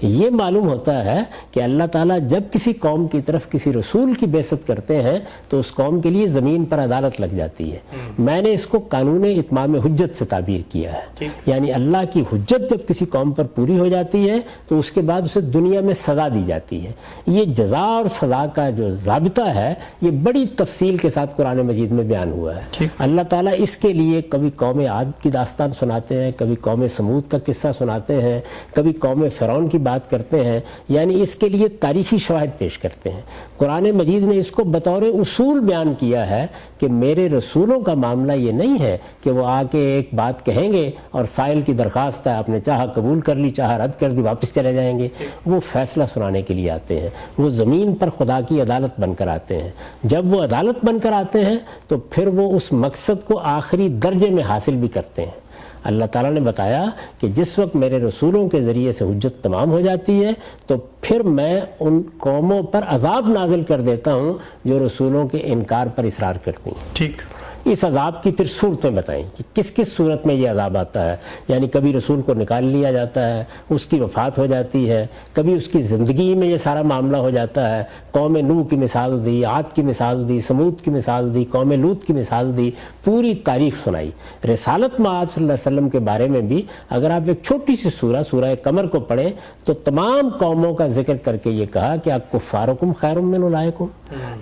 B: یہ معلوم ہوتا ہے کہ اللہ تعالیٰ جب کسی قوم کی طرف کسی رسول کی بعثت کرتے ہیں تو اس قوم کے لیے زمین پر عدالت لگ جاتی ہے۔ میں نے اس کو قانون اتمام حجت سے تعبیر کیا ہے، یعنی اللہ کی حجت جب کسی قوم پر پوری ہو جاتی ہے تو اس کے بعد اسے دنیا میں سزا دی جاتی ہے۔ یہ جزا اور سزا کا جو ضابطہ ہے یہ بڑی تفصیل کے ساتھ قرآن مجید میں بیان ہوا ہے۔ اللہ تعالیٰ اس کے لیے کبھی قوم عاد کی داستان سناتے ہیں، کبھی قوم سمود کا قصہ سناتے ہیں، کبھی قوم فرعون کی بات کرتے ہیں، یعنی اس کے لیے تاریخی شواہد پیش کرتے ہیں۔ قرآن مجید نے اس کو بطور اصول بیان کیا ہے کہ میرے رسولوں کا معاملہ یہ نہیں ہے کہ وہ آ کے ایک بات کہیں گے اور سائل کی درخواست ہے، آپ نے چاہا قبول کر لی، چاہا رد کر دی، واپس چلے جائیں گے۔ وہ فیصلہ سنانے کے لیے آتے ہیں، وہ زمین پر خدا کی عدالت بن کر آتے ہیں۔ جب وہ عدالت بن کر آتے ہیں تو پھر وہ اس مقصد کو آخری درجے میں حاصل بھی کرتے ہیں۔ اللہ تعالیٰ نے بتایا کہ جس وقت میرے رسولوں کے ذریعے سے حجت تمام ہو جاتی ہے تو پھر میں ان قوموں پر عذاب نازل کر دیتا ہوں جو رسولوں کے انکار پر اصرار کرتی ہیں۔
A: ٹھیک،
B: اس عذاب کی پھر صورتیں بتائیں کہ کس کس صورت میں یہ عذاب آتا ہے، یعنی کبھی رسول کو نکال لیا جاتا ہے، اس کی وفات ہو جاتی ہے، کبھی اس کی زندگی میں یہ سارا معاملہ ہو جاتا ہے۔ قوم نوح کی مثال دی، عاد کی مثال دی، سمود کی مثال دی، قوم لوط کی مثال دی، پوری تاریخ سنائی۔ رسالت مآب صلی اللہ علیہ وسلم کے بارے میں بھی اگر آپ ایک چھوٹی سی سورہ قمر کو پڑھیں تو تمام قوموں کا ذکر کر کے یہ کہا کہ آپ کفارکم خیر من اولئکم،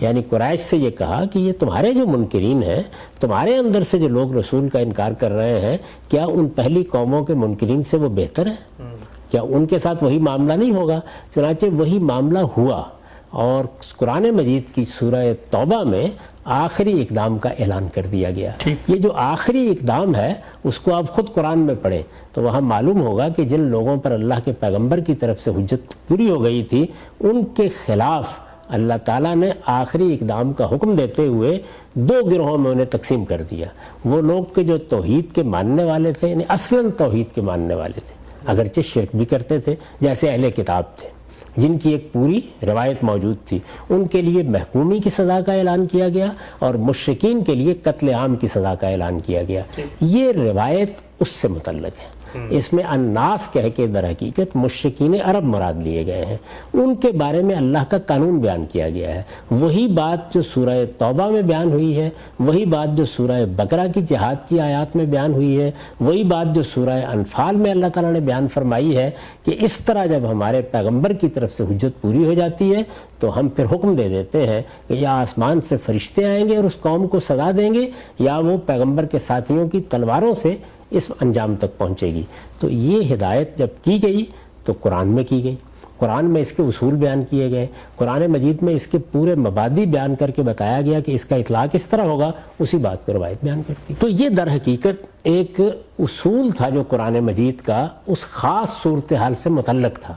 B: یعنی قریش سے یہ کہا کہ یہ تمہارے جو منکرین ہیں، تمہارے اندر سے جو لوگ رسول کا انکار کر رہے ہیں، کیا ان پہلی قوموں کے منکرین سے وہ بہتر ہیں؟ کیا ان کے ساتھ وہی معاملہ نہیں ہوگا؟ چنانچہ وہی معاملہ ہوا، اور قرآن مجید کی سورہ توبہ میں آخری اقدام کا اعلان کر دیا گیا۔ یہ جو آخری اقدام ہے اس کو آپ خود قرآن میں پڑھیں تو وہاں معلوم ہوگا کہ جن لوگوں پر اللہ کے پیغمبر کی طرف سے حجت پوری ہو گئی تھی ان کے خلاف اللہ تعالیٰ نے آخری اقدام کا حکم دیتے ہوئے دو گروہوں میں انہیں تقسیم کر دیا۔ وہ لوگ کہ جو توحید کے ماننے والے تھے، یعنی اصلاً توحید کے ماننے والے تھے، اگرچہ شرک بھی کرتے تھے، جیسے اہل کتاب تھے جن کی ایک پوری روایت موجود تھی، ان کے لیے محکومی کی سزا کا اعلان کیا گیا اور مشرکین کے لیے قتل عام کی سزا کا اعلان کیا گیا۔ یہ روایت اس سے متعلق ہے۔ اس میں الناس کہہ کے در حقیقت مشرکین عرب مراد لیے گئے ہیں، ان کے بارے میں اللہ کا قانون بیان کیا گیا ہے۔ وہی بات جو سورہ توبہ میں بیان ہوئی ہے، وہی بات جو سورہ بقرہ کی جہاد کی آیات میں بیان ہوئی ہے، وہی بات جو سورہ انفال میں اللہ تعالیٰ نے بیان فرمائی ہے کہ اس طرح جب ہمارے پیغمبر کی طرف سے حجت پوری ہو جاتی ہے تو ہم پھر حکم دے دیتے ہیں کہ یا آسمان سے فرشتے آئیں گے اور اس قوم کو سزا دیں گے، یا وہ پیغمبر کے ساتھیوں کی تلواروں سے اس انجام تک پہنچے گی۔ تو یہ ہدایت جب کی گئی تو قرآن میں کی گئی، قرآن میں اس کے اصول بیان کیے گئے، قرآن مجید میں اس کے پورے مبادی بیان کر کے بتایا گیا کہ اس کا اطلاق اس طرح ہوگا، اسی بات کو روایت بیان کرتی۔ تو یہ در حقیقت ایک اصول تھا جو قرآن مجید کا اس خاص صورتحال سے متعلق تھا،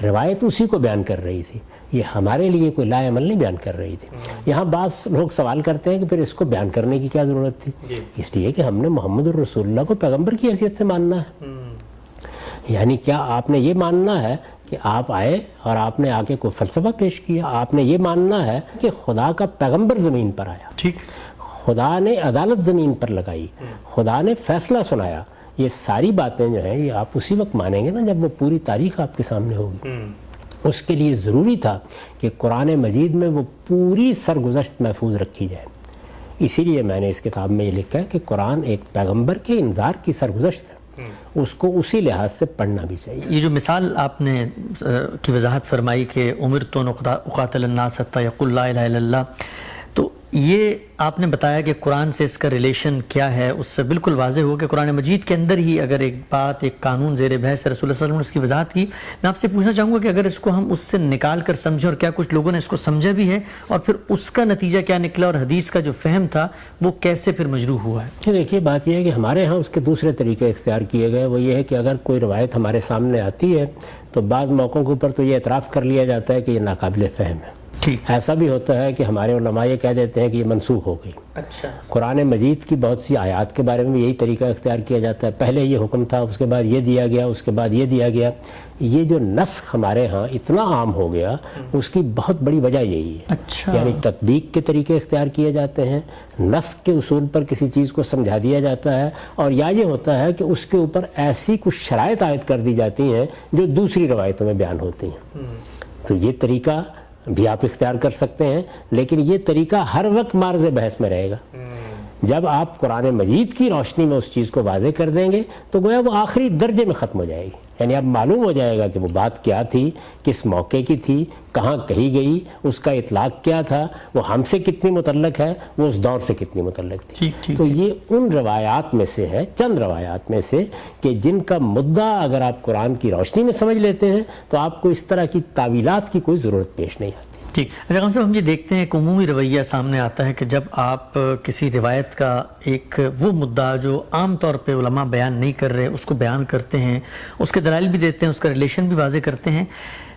B: روایت اسی کو بیان کر رہی تھی، یہ ہمارے لیے کوئی لا عمل نہیں بیان کر رہی تھی۔ یہاں بعض لوگ سوال کرتے ہیں کہ پھر اس کو بیان کرنے کی کیا ضرورت تھی؟ اس لیے کہ ہم نے محمد الرسول اللہ کو پیغمبر کی حیثیت سے ماننا ہے۔ یعنی کیا آپ نے یہ ماننا ہے کہ آپ آئے اور آپ نے آ کے کوئی فلسفہ پیش کیا؟ آپ نے یہ ماننا ہے کہ خدا کا پیغمبر زمین پر آیا،
A: ٹھیک، خدا
B: نے عدالت زمین پر لگائی، خدا نے فیصلہ سنایا۔ یہ ساری باتیں جو ہیں یہ آپ اسی وقت مانیں گے نا جب وہ پوری تاریخ آپ کے سامنے ہوگی۔ اس کے لیے ضروری تھا کہ قرآن مجید میں وہ پوری سرگزشت محفوظ رکھی جائے۔ اسی لیے میں نے اس کتاب میں یہ لکھا ہے کہ قرآن ایک پیغمبر کے انذار کی سرگزشت ہے، اس کو اسی لحاظ سے پڑھنا بھی چاہیے۔
A: یہ جو مثال آپ نے کی وضاحت فرمائی کہ امرت ان اقاتل الناس حتی یقول لا الہ الا اللہ، تو یہ آپ نے بتایا کہ قرآن سے اس کا ریلیشن کیا ہے، اس سے بالکل واضح ہو کہ قرآن مجید کے اندر ہی اگر ایک بات، ایک قانون زیر بحث رسول اللہ صلی اللہ علیہ وسلم نے اس کی وضاحت کی۔ میں آپ سے پوچھنا چاہوں گا کہ اگر اس کو ہم اس سے نکال کر سمجھیں، اور کیا کچھ لوگوں نے اس کو سمجھا بھی ہے، اور پھر اس کا نتیجہ کیا نکلا اور حدیث کا جو فہم تھا وہ کیسے پھر مجروح ہوا ہے؟
B: دیکھیے بات یہ ہے کہ ہمارے ہاں اس کے دوسرے طریقے اختیار کیے گئے۔ وہ یہ ہے کہ اگر کوئی روایت ہمارے سامنے آتی ہے تو بعض موقعوں کے اوپر تو یہ اعتراف کر لیا جاتا ہے کہ یہ ناقابل فہم ہے،
A: ٹھیک.
B: ایسا بھی ہوتا ہے کہ ہمارے علماء یہ کہہ دیتے ہیں کہ یہ منسوخ ہو گئی.
A: اچھا.
B: قرآن مجید کی بہت سی آیات کے بارے میں بھی یہی طریقہ اختیار کیا جاتا ہے، پہلے یہ حکم تھا، اس کے بعد یہ دیا گیا، اس کے بعد یہ دیا گیا. یہ جو نسخ ہمارے ہاں اتنا عام ہو گیا، اس کی بہت بڑی وجہ یہی ہے.
A: اچھا.
B: یعنی تطبیق کے طریقے اختیار کیے جاتے ہیں، نسخ کے اصول پر کسی چیز کو سمجھا دیا جاتا ہے، اور یا یہ ہوتا ہے کہ اس کے اوپر ایسی کچھ شرائط عائد کر دی جاتی ہیں جو دوسری روایتوں میں بیان ہوتی ہیں. تو یہ طریقہ بھی آپ اختیار کر سکتے ہیں، لیکن یہ طریقہ ہر وقت معرض بحث میں رہے گا. جب آپ قرآن مجید کی روشنی میں اس چیز کو واضح کر دیں گے تو گویا وہ آخری درجے میں ختم ہو جائے گی. یعنی اب معلوم ہو جائے گا کہ وہ بات کیا تھی، کس موقع کی تھی، کہاں کہی گئی، اس کا اطلاق کیا تھا، وہ ہم سے کتنی متعلق ہے، وہ اس دور سے کتنی متعلق تھی. تو یہ ان روایات میں سے ہے، چند روایات میں سے، کہ جن کا مدعا اگر آپ قرآن کی روشنی میں سمجھ لیتے ہیں تو آپ کو اس طرح کی تعویلات کی کوئی ضرورت پیش نہیں آتی.
A: ٹھیک. اچھا صاحب، ہم یہ دیکھتے ہیں کہ عمومی رویہ سامنے آتا ہے کہ جب آپ کسی روایت کا ایک وہ مدعا جو عام طور پہ علماء بیان نہیں کر رہے اس کو بیان کرتے ہیں، اس کے دلائل بھی دیتے ہیں، اس کا ریلیشن بھی واضح کرتے ہیں،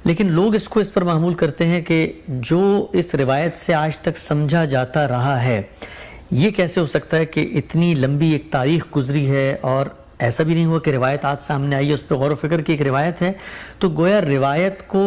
A: لیکن لوگ اس کو اس پر معمول کرتے ہیں کہ جو اس روایت سے آج تک سمجھا جاتا رہا ہے، یہ کیسے ہو سکتا ہے کہ اتنی لمبی ایک تاریخ گزری ہے اور ایسا بھی نہیں ہوا کہ روایت آج سامنے آئی ہے، اس پہ غور و فکر کی ایک روایت ہے، تو گویا روایت کو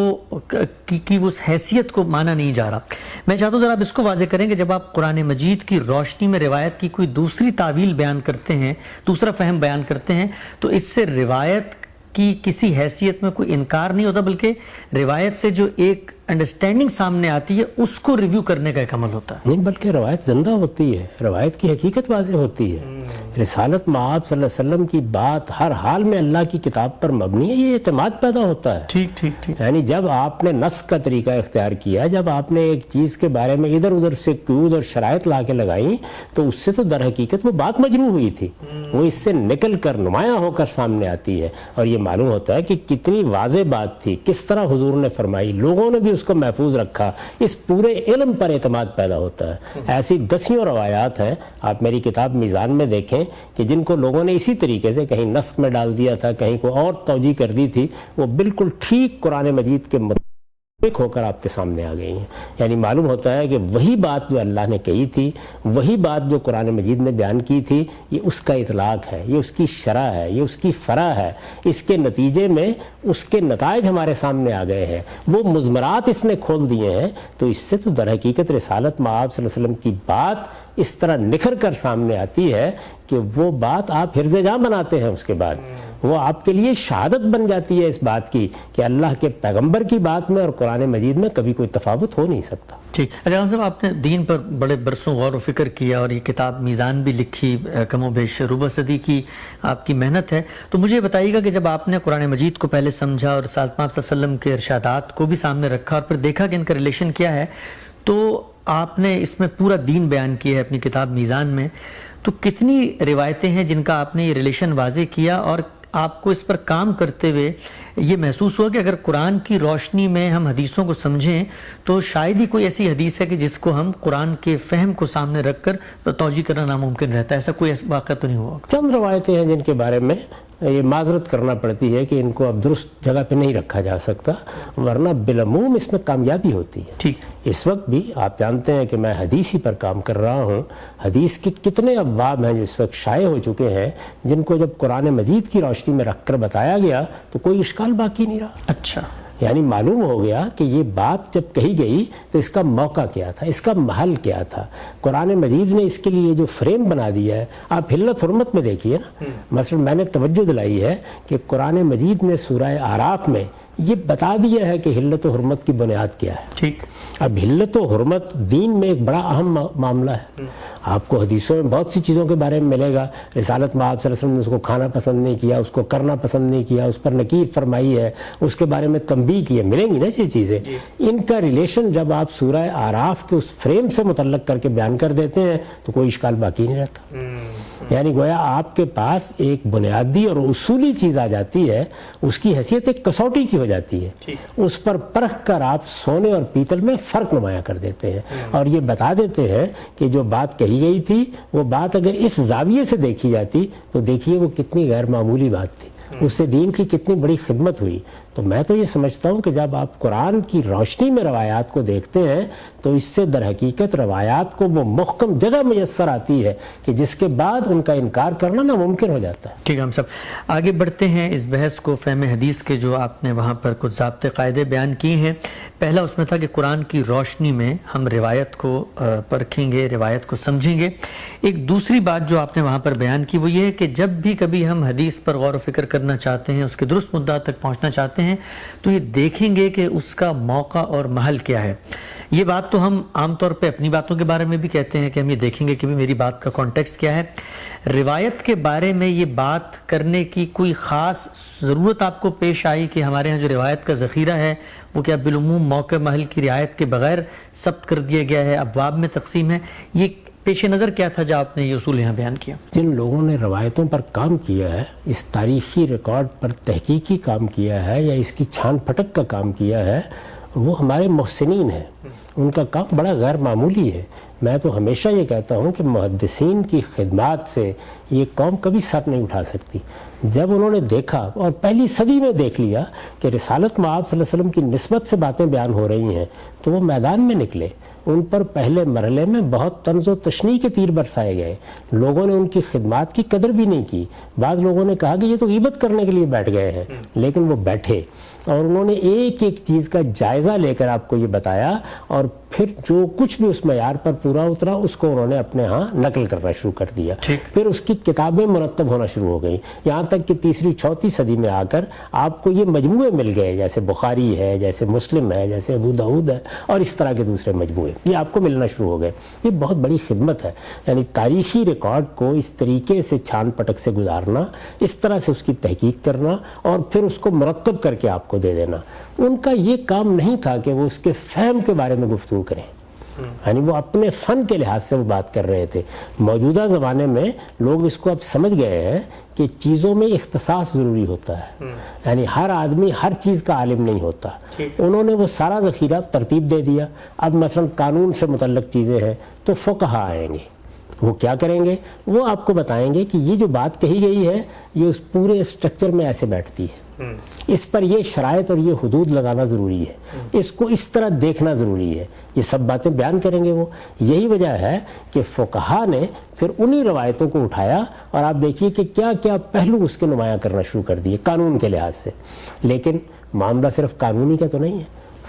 A: کی وہ حیثیت کو مانا نہیں جا رہا. میں چاہتا ہوں ذرا آپ اس کو واضح کریں کہ جب آپ قرآن مجید کی روشنی میں روایت کی کوئی دوسری تعویل بیان کرتے ہیں، دوسرا فہم بیان کرتے ہیں، تو اس سے روایت کی کسی حیثیت میں کوئی انکار نہیں ہوتا، بلکہ روایت سے جو ایک انڈرسٹینڈنگ سامنے آتی ہے اس کو ریویو کرنے کا ایک عمل ہوتا ہے.
B: نہیں، بلکہ روایت زندہ ہوتی ہے، روایت کی حقیقت واضح ہوتی ہے. رسالت مآب صلی اللہ علیہ وسلم کی بات ہر حال میں اللہ کی کتاب پر مبنی ہے، یہ اعتماد پیدا ہوتا ہے.
A: ٹھیک ٹھیک ٹھیک.
B: یعنی جب آپ نے نسخ کا طریقہ اختیار کیا، جب آپ نے ایک چیز کے بارے میں ادھر ادھر سے قیود اور شرائط لا کے لگائیں، تو اس سے تو در حقیقت وہ بات مجروح ہوئی تھی، وہ اس سے نکل کر نمایاں ہو کر سامنے آتی ہے. اور یہ معلوم ہوتا ہے کہ کتنی واضح بات تھی، کس طرح حضور نے فرمائی، لوگوں نے بھی اس کو محفوظ رکھا، اس پورے علم پر اعتماد پیدا ہوتا ہے. ایسی دسیوں روایات ہیں، آپ میری کتاب میزان میں دیکھیں، کہ جن کو لوگوں نے اسی طریقے سے کہیں نسخ میں ڈال دیا تھا، کہیں کوئی اور توجیہ کر دی تھی، وہ بالکل ٹھیک قرآن مجید کے مطابق ہو کر آپ کے سامنے آ گئی ہیں. یعنی معلوم ہوتا ہے کہ وہی بات جو اللہ نے کہی تھی، وہی بات جو قرآن مجید نے بیان کی تھی، یہ اس کا اطلاق ہے، یہ اس کی شرح ہے، یہ اس کی فرع ہے. اس کے نتیجے میں اس کے نتائج ہمارے سامنے آ گئے ہیں، وہ مضمرات اس نے کھول دیے ہیں. تو اس سے تو در حقیقت رسالت مآب صلی اللہ علیہ وسلم کی بات اس طرح نکھر کر سامنے آتی ہے کہ وہ بات آپ حرز جاں بناتے ہیں. اس کے بعد وہ آپ کے لیے شہادت بن جاتی ہے اس بات کی کہ اللہ کے پیغمبر کی بات میں اور قرآن مجید میں کبھی کوئی تفاوت ہو نہیں سکتا.
A: ٹھیک. اچھا صاحب، آپ نے دین پر بڑے برسوں غور و فکر کیا اور یہ کتاب میزان بھی لکھی، کم و بیش ربع صدی کی آپ کی محنت ہے. تو مجھے یہ بتائیے گا کہ جب آپ نے قرآن مجید کو پہلے سمجھا اور رسالت مآب صلی اللہ علیہ وسلم کے ارشادات کو بھی سامنے رکھا اور پھر دیکھا کہ ان کا ریلیشن کیا ہے، تو آپ نے اس میں پورا دین بیان کیا ہے اپنی کتاب میزان میں، تو کتنی روایتیں ہیں جن کا آپ نے یہ ریلیشن واضح کیا، اور آپ کو اس پر کام کرتے ہوئے یہ محسوس ہوا کہ اگر قرآن کی روشنی میں ہم حدیثوں کو سمجھیں تو شاید ہی کوئی ایسی حدیث ہے کہ جس کو ہم قرآن کے فہم کو سامنے رکھ کر توجیہ کرنا ناممکن رہتا ہے؟ ایسا کوئی واقعہ تو نہیں ہوا؟
B: چند روایتیں ہیں جن کے بارے میں یہ معذرت کرنا پڑتی ہے کہ ان کو اب درست جگہ پہ نہیں رکھا جا سکتا، ورنہ بالعموم اس میں کامیابی ہوتی ہے.
A: ٹھیک.
B: اس وقت بھی آپ جانتے ہیں کہ میں حدیث ہی پر کام کر رہا ہوں. حدیث کے کتنے ابواب ہیں جو اس وقت شائع ہو چکے ہیں، جن کو جب قرآن مجید کی روشنی میں رکھ کر بتایا گیا تو کوئی اشکال باقی نہیں رہا.
A: اچھا.
B: یعنی معلوم ہو گیا کہ یہ بات جب کہی گئی تو اس کا موقع کیا تھا، اس کا محل کیا تھا. قرآن مجید نے اس کے لیے جو فریم بنا دیا ہے، آپ حلت حرمت میں دیکھیے نا. مثلا میں نے توجہ دلائی ہے کہ قرآن مجید نے سورہ اعراف میں یہ بتا دیا ہے کہ حلت و حرمت کی بنیاد کیا ہے.
A: ٹھیک.
B: اب حلت و حرمت دین میں ایک بڑا اہم معاملہ ہے. آپ کو حدیثوں میں بہت سی چیزوں کے بارے میں ملے گا. رسالت مآب صلی اللہ علیہ وسلم نے اس کو کھانا پسند نہیں کیا، اس کو کرنا پسند نہیں کیا، اس پر نکیر فرمائی ہے، اس کے بارے میں تنبیہ کی ہے، ملیں گی نا یہ چیزیں. ان کا ریلیشن جب آپ سورہ اعراف کے اس فریم سے متعلق کر کے بیان کر دیتے ہیں تو کوئی اشکال باقی نہیں رہتا. یعنی گویا آپ کے پاس ایک بنیادی اور اصولی چیز آ جاتی ہے، اس کی حیثیت ایک کسوٹی کی ہو جاتی ہے. اس پر پرکھ کر آپ سونے اور پیتل میں فرق نمایاں کر دیتے ہیں اور یہ بتا دیتے ہیں کہ جو بات کہی گئی تھی وہ بات اگر اس زاویے سے دیکھی جاتی تو دیکھیے وہ کتنی غیر معمولی بات تھی، اس سے دین کی کتنی بڑی خدمت ہوئی. تو میں تو یہ سمجھتا ہوں کہ جب آپ قرآن کی روشنی میں روایات کو دیکھتے ہیں تو اس سے در حقیقت روایات کو وہ محکم جگہ میسر آتی ہے کہ جس کے بعد ان کا انکار کرنا ناممکن ہو جاتا ہے۔
A: ٹھیک ہے، ہم سب آگے بڑھتے ہیں اس بحث کو۔ فہم حدیث کے جو آپ نے وہاں پر کچھ ضابطے قاعدے بیان کیے ہیں، پہلا اس میں تھا کہ قرآن کی روشنی میں ہم روایت کو پرکھیں گے، روایت کو سمجھیں گے۔ ایک دوسری بات جو آپ نے وہاں پر بیان کی وہ یہ ہے کہ جب بھی کبھی ہم حدیث پر غور و فکر کرنا چاہتے ہیں، اس کے درست مدعا تک پہنچنا چاہتے ہیں، تو یہ دیکھیں گے کہ اس کا موقع اور محل کیا ہے۔ یہ بات تو ہم عام طور پہ اپنی باتوں کے بارے میں بھی کہتے ہیں کہ ہم یہ دیکھیں گے کہ میری بات کا کانٹیکسٹ کیا ہے۔ روایت کے بارے میں یہ بات کرنے کی کوئی خاص ضرورت آپ کو پیش آئی کہ ہمارے ہاں جو روایت کا ذخیرہ ہے وہ کیا بالعموم موقع محل کی رعایت کے بغیر ثبت کر دیا گیا ہے، ابواب میں تقسیم ہے؟ یہ پیش نظر کیا تھا جب آپ نے یہ اصول یہاں بیان کیا؟
B: جن لوگوں نے روایتوں پر کام کیا ہے، اس تاریخی ریکارڈ پر تحقیقی کام کیا ہے یا اس کی چھان پھٹک کا کام کیا ہے، وہ ہمارے محسنین ہیں۔ ان کا کام بڑا غیر معمولی ہے۔ میں تو ہمیشہ یہ کہتا ہوں کہ محدثین کی خدمات سے یہ قوم کبھی سر نہیں اٹھا سکتی۔ جب انہوں نے دیکھا اور پہلی صدی میں دیکھ لیا کہ رسالت میں آپ صلی اللہ علیہ وسلم کی نسبت سے باتیں بیان ہو رہی ہیں تو وہ میدان میں نکلے۔ ان پر پہلے مرحلے میں بہت طنز و تشنیع کے تیر برسائے گئے، لوگوں نے ان کی خدمات کی قدر بھی نہیں کی۔ بعض لوگوں نے کہا کہ یہ تو غیبت کرنے کے لیے بیٹھ گئے ہیں، لیکن وہ بیٹھے اور انہوں نے ایک ایک چیز کا جائزہ لے کر آپ کو یہ بتایا، اور پھر جو کچھ بھی اس معیار پر پورا اترا اس کو انہوں نے اپنے ہاں نقل کرنا شروع کر دیا۔ پھر اس کی کتابیں مرتب ہونا شروع ہو گئی، یہاں تک کہ تیسری چوتھی صدی میں آ کر آپ کو یہ مجموعے مل گئے، جیسے بخاری ہے، جیسے مسلم ہے، جیسے ابو داؤد ہے، اور اس طرح کے دوسرے مجموعے یہ آپ کو ملنا شروع ہو گئے۔ یہ بہت بڑی خدمت ہے، یعنی تاریخی ریکارڈ کو اس طریقے سے چھان پٹک سے گزارنا، اس طرح سے اس کی تحقیق کرنا اور پھر اس کو مرتب کر کے آپ کو دے دینا۔ ان کا یہ کام نہیں تھا کہ وہ اس کے فہم کے بارے میں گفتگو کریں، یعنی وہ اپنے فن کے لحاظ سے وہ بات کر رہے تھے۔ موجودہ زمانے میں لوگ اس کو اب سمجھ گئے ہیں کہ چیزوں میں اختصاص ضروری ہوتا ہے، یعنی ہر آدمی ہر چیز کا عالم نہیں ہوتا۔ انہوں نے وہ سارا ذخیرہ ترتیب دے دیا۔ اب مثلا قانون سے متعلق چیزیں ہیں تو فقہا آئیں گے، وہ کیا کریں گے؟ وہ آپ کو بتائیں گے کہ یہ جو بات کہی گئی ہے یہ اس پورے اسٹرکچر میں ایسے بیٹھتی ہے، اس پر یہ شرائط اور یہ حدود لگانا ضروری ہے، اس کو اس طرح دیکھنا ضروری ہے، یہ سب باتیں بیان کریں گے وہ۔ یہی وجہ ہے کہ فقہا نے پھر انہی روایتوں کو اٹھایا اور آپ دیکھیے کہ کیا کیا پہلو اس کے نمایاں کرنا شروع کر دیے قانون کے لحاظ سے۔ لیکن معاملہ صرف قانونی کا تو نہیں ہے،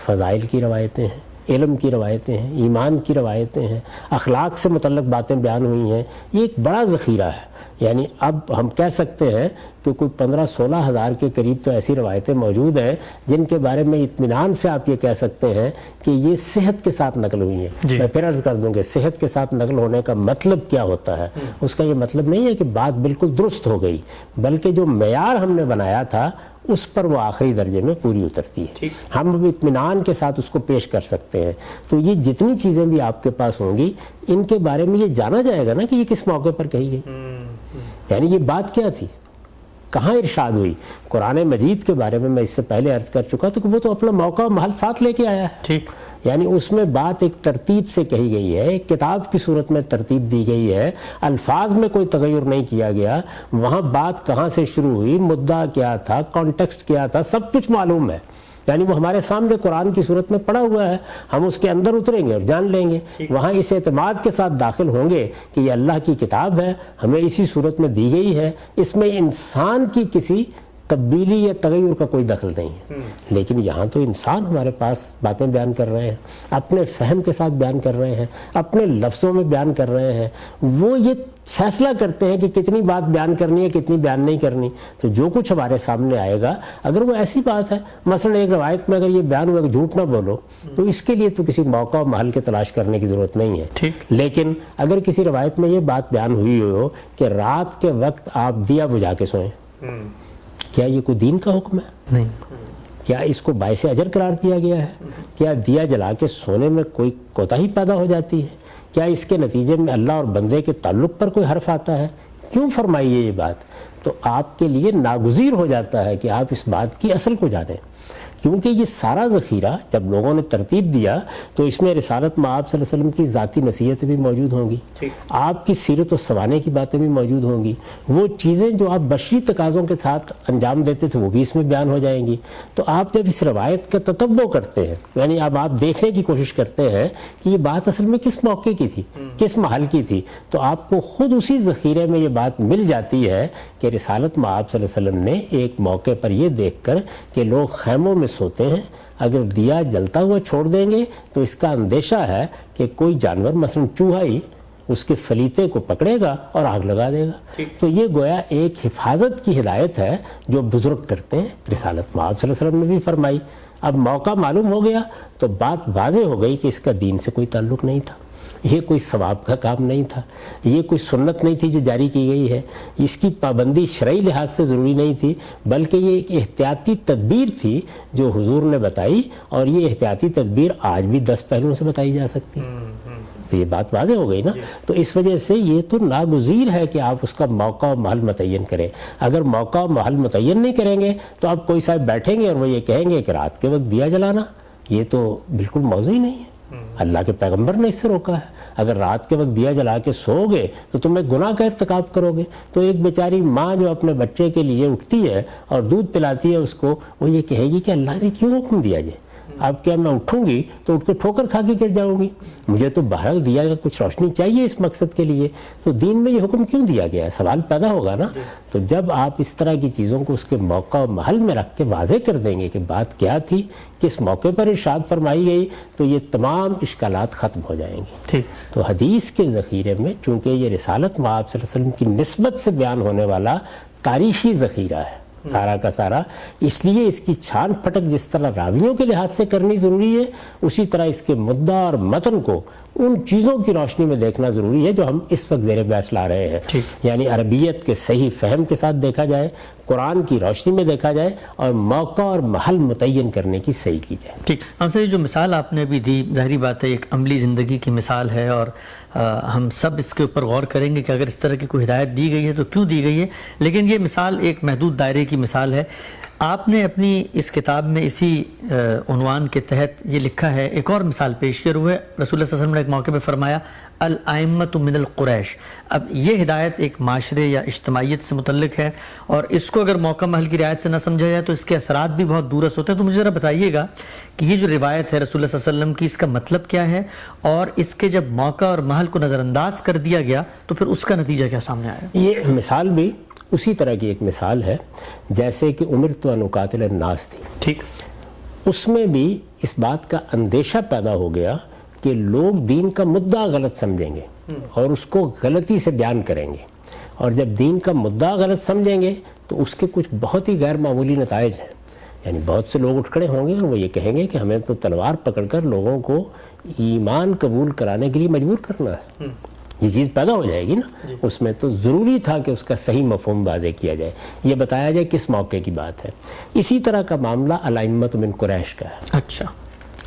B: فضائل کی روایتیں ہیں، علم کی روایتیں ہیں، ایمان کی روایتیں ہیں، اخلاق سے متعلق باتیں بیان ہوئی ہیں۔ یہ ایک بڑا ذخیرہ ہے، یعنی اب ہم کہہ سکتے ہیں کہ کوئی 15-16 ہزار کے قریب تو ایسی روایتیں موجود ہیں جن کے بارے میں اطمینان سے آپ یہ کہہ سکتے ہیں کہ یہ صحت کے ساتھ نقل ہوئی ہیں۔ میں پھر عرض کر دوں کہ صحت کے ساتھ نقل ہونے کا مطلب کیا ہوتا ہے؟ اس کا یہ مطلب نہیں ہے کہ بات بالکل درست ہو گئی، بلکہ جو معیار ہم نے بنایا تھا اس پر وہ آخری درجے میں پوری اترتی ہے، ہم اب اطمینان کے ساتھ اس کو پیش کر سکتے ہیں۔ تو یہ جتنی چیزیں بھی آپ کے پاس ہوں گی ان کے بارے میں یہ جانا جائے گا نا کہ یہ کس موقع پر کہی گئی، یعنی یہ بات کیا تھی، کہاں ارشاد ہوئی۔ قرآن مجید کے بارے میں اس سے پہلے عرض کر چکا تو کہ وہ تو اپنا موقع و محل ساتھ لے کے آیا ہے، ٹھیک، یعنی اس میں بات ایک ترتیب سے کہی گئی ہے، ایک کتاب کی صورت میں ترتیب دی گئی ہے، الفاظ میں کوئی تغیر نہیں کیا گیا، وہاں بات کہاں سے شروع ہوئی، مدعا کیا تھا، کانٹیکسٹ کیا تھا، سب کچھ معلوم ہے، یعنی وہ ہمارے سامنے قرآن کی صورت میں پڑا ہوا ہے، ہم اس کے اندر اتریں گے اور جان لیں گے، وہاں اس اعتماد کے ساتھ داخل ہوں گے کہ یہ اللہ کی کتاب ہے، ہمیں اسی صورت میں دی گئی ہے، اس میں انسان کی کسی تبدیلی یا تغیر کا کوئی دخل نہیں ہے۔ لیکن یہاں تو انسان ہمارے پاس باتیں بیان کر رہے ہیں، اپنے فہم کے ساتھ بیان کر رہے ہیں، اپنے لفظوں میں بیان کر رہے ہیں، وہ یہ فیصلہ کرتے ہیں کہ کتنی بات بیان کرنی ہے کتنی بیان نہیں کرنی۔ تو جو کچھ ہمارے سامنے آئے گا اگر وہ ایسی بات ہے، مثلا ایک روایت میں اگر یہ بیان ہوا کہ جھوٹ نہ بولو، تو اس کے لیے تو کسی موقع و محل کے تلاش کرنے کی ضرورت نہیں ہے۔ لیکن اگر کسی روایت میں یہ بات بیان ہوئی ہو کہ رات کے وقت آپ دیا بجھا کے سوئیں، کیا یہ کوئی دین کا حکم ہے؟ نہیں۔ کیا اس کو باعث اجر قرار دیا گیا ہے؟ کیا دیا جلا کے سونے میں کوئی کوتاہی پیدا ہو جاتی ہے؟ کیا اس کے نتیجے میں اللہ اور بندے کے تعلق پر کوئی حرف آتا ہے؟ کیوں فرمائی ہے یہ بات؟ تو آپ کے لیے ناگزیر ہو جاتا ہے کہ آپ اس بات کی اصل کو جانیں۔ کیونکہ یہ سارا ذخیرہ جب لوگوں نے ترتیب دیا تو اس میں رسالت مآب صلی اللہ علیہ وسلم کی ذاتی نصیحتیں بھی موجود ہوں گی، آپ کی سیرت و سوانح کی باتیں بھی موجود ہوں گی، وہ چیزیں جو آپ بشری تقاضوں کے ساتھ انجام دیتے تھے وہ بھی اس میں بیان ہو جائیں گی۔ تو آپ جب اس روایت کا تتبع کرتے ہیں، یعنی اب آپ دیکھنے کی کوشش کرتے ہیں کہ یہ بات اصل میں کس موقع کی تھی، کس محل کی تھی، تو آپ کو خود اسی ذخیرے میں یہ بات مل جاتی ہے کہ رسالت مآب صلی اللہ علیہ وسلم نے ایک موقع پر یہ دیکھ کر کہ لوگ خیموں میں سوتے ہیں، اگر دیا جلتا ہوا چھوڑ دیں گے تو اس کا اندیشہ ہے کہ کوئی جانور مثلا چوہا ہی اس کے فلیتے کو پکڑے گا اور آگ لگا دے گا۔ تو یہ گویا ایک حفاظت کی ہدایت ہے جو بزرگ کرتے ہیں، رسالت مآب صلی اللہ علیہ وسلم نے بھی فرمائی۔ اب موقع معلوم ہو گیا تو بات واضح ہو گئی کہ اس کا دین سے کوئی تعلق نہیں تھا، یہ کوئی ثواب کا کام نہیں تھا، یہ کوئی سنت نہیں تھی جو جاری کی گئی ہے، اس کی پابندی شرعی لحاظ سے ضروری نہیں تھی، بلکہ یہ ایک احتیاطی تدبیر تھی جو حضور نے بتائی، اور یہ احتیاطی تدبیر آج بھی 10 پہلوؤں سے بتائی جا سکتی ہے۔ تو یہ بات واضح ہو گئی نا۔ تو اس وجہ سے یہ تو ناگزیر ہے کہ آپ اس کا موقع و محل متعین کریں۔ اگر موقع و محل متعین نہیں کریں گے تو آپ کوئی صاحب بیٹھیں گے اور وہ یہ کہیں گے کہ رات کے وقت دیا جلانا یہ تو بالکل موضوع ہی نہیں ہے، اللہ کے پیغمبر نے اس سے روکا ہے۔ اگر رات کے وقت دیا جلا کے سو گے تو تم ایک گناہ کا ارتکاب کرو گے۔ تو ایک بیچاری ماں جو اپنے بچے کے لیے اٹھتی ہے اور دودھ پلاتی ہے اس کو، وہ یہ کہے گی کہ اللہ نے کیوں حکم دیا یہ؟ اب کیا میں اٹھوں گی تو اٹھ کے ٹھوکر کھا کے گر جاؤں گی؟ مجھے تو بہرحال دیا گا کچھ روشنی چاہیے اس مقصد کے لیے، تو دین میں یہ حکم کیوں دیا گیا ہے؟ سوال پیدا ہوگا نا۔ تو جب آپ اس طرح کی چیزوں کو اس کے موقع و محل میں رکھ کے واضح کر دیں گے کہ بات کیا تھی، کس موقع پر ارشاد فرمائی گئی، تو یہ تمام اشکالات ختم ہو جائیں گے۔ تو حدیث کے ذخیرے میں چونکہ یہ رسالت مآب صلی اللہ علیہ وسلم کی نسبت سے بیان ہونے والا تاریخی ذخیرہ ہے سارا کا سارا، اس لیے اس کی چھان پھٹک جس طرح راویوں کے لحاظ سے کرنی ضروری ہے، اسی طرح اس کے مدعا اور متن کو ان چیزوں کی روشنی میں دیکھنا ضروری ہے جو ہم اس وقت زیر بحث لا رہے ہیں۔ یعنی عربیت کے صحیح فہم کے ساتھ دیکھا جائے، قرآن کی روشنی میں دیکھا جائے، اور موقع اور محل متعین کرنے کی صحیح کی جائے۔
A: ٹھیک، ہم سے جو مثال آپ نے بھی دی، ظاہری بات ہے ایک عملی زندگی کی مثال ہے، اور ہم سب اس کے اوپر غور کریں گے کہ اگر اس طرح کی کوئی ہدایت دی گئی ہے تو کیوں دی گئی ہے، لیکن یہ مثال ایک محدود دائرے کی مثال ہے۔ آپ نے اپنی اس کتاب میں اسی عنوان کے تحت یہ لکھا ہے، ایک اور مثال پیش کیے ہوئے رسول اللہ صلی اللہ علیہ وسلم نے ایک موقع پہ فرمایا الائمۃ من القریش۔ اب یہ ہدایت ایک معاشرے یا اجتماعیت سے متعلق ہے، اور اس کو اگر موقع محل کی رعایت سے نہ سمجھا جائے تو اس کے اثرات بھی بہت دورس ہوتے ہیں۔ تو مجھے ذرا بتائیے گا کہ یہ جو روایت ہے رسول اللہ صلی اللہ علیہ وسلم کی، اس کا مطلب کیا ہے، اور اس کے جب موقع اور محل کو نظر انداز کر دیا گیا تو پھر اس کا نتیجہ کیا سامنے آیا؟
B: یہ مثال بھی اسی طرح کی ایک مثال ہے جیسے کہ امرت ان اقاتل الناس تھی۔
A: ٹھیک،
B: اس میں بھی اس بات کا اندیشہ پیدا ہو گیا کہ لوگ دین کا مدعا غلط سمجھیں گے اور اس کو غلطی سے بیان کریں گے، اور جب دین کا مدعا غلط سمجھیں گے تو اس کے کچھ بہت ہی غیر معمولی نتائج ہیں۔ یعنی بہت سے لوگ اٹھ کھڑے ہوں گے اور وہ یہ کہیں گے کہ ہمیں تو تلوار پکڑ کر لوگوں کو ایمان قبول کرانے کے لیے مجبور کرنا ہے۔ یہ چیز پیدا ہو جائے گی نا، اس میں تو ضروری تھا کہ اس کا صحیح مفہوم واضح کیا جائے، یہ بتایا جائے کس موقع کی بات ہے۔ اسی طرح کا معاملہ الائمۃ من قریش کا ہے۔
A: اچھا،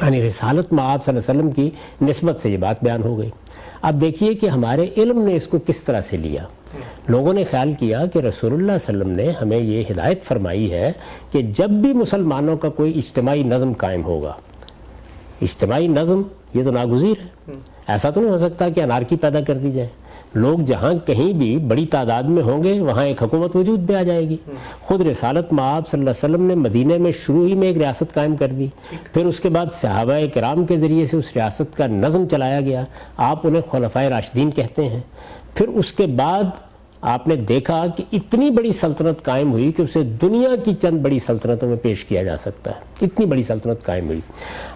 B: یعنی رسالت مآب صلی اللہ علیہ وسلم کی نسبت سے یہ بات بیان ہو گئی۔ اب دیکھیے کہ ہمارے علم نے اس کو کس طرح سے لیا۔ لوگوں نے خیال کیا کہ رسول اللہ صلی اللہ علیہ وسلم نے ہمیں یہ ہدایت فرمائی ہے کہ جب بھی مسلمانوں کا کوئی اجتماعی نظم قائم ہوگا، اجتماعی نظم یہ تو ناگزیر ہے، ایسا تو نہیں ہو سکتا کہ انارکی پیدا کر دی جائے۔ لوگ جہاں کہیں بھی بڑی تعداد میں ہوں گے وہاں ایک حکومت وجود میں آ جائے گی۔ خود رسالت مآب صلی اللہ علیہ وسلم نے مدینہ میں شروع ہی میں ایک ریاست قائم کر دی، پھر اس کے بعد صحابہ کرام کے ذریعے سے اس ریاست کا نظم چلایا گیا، آپ انہیں خلفائے راشدین کہتے ہیں۔ پھر اس کے بعد آپ نے دیکھا کہ اتنی بڑی سلطنت قائم ہوئی کہ اسے دنیا کی چند بڑی سلطنتوں میں پیش کیا جا سکتا ہے، اتنی بڑی سلطنت قائم ہوئی۔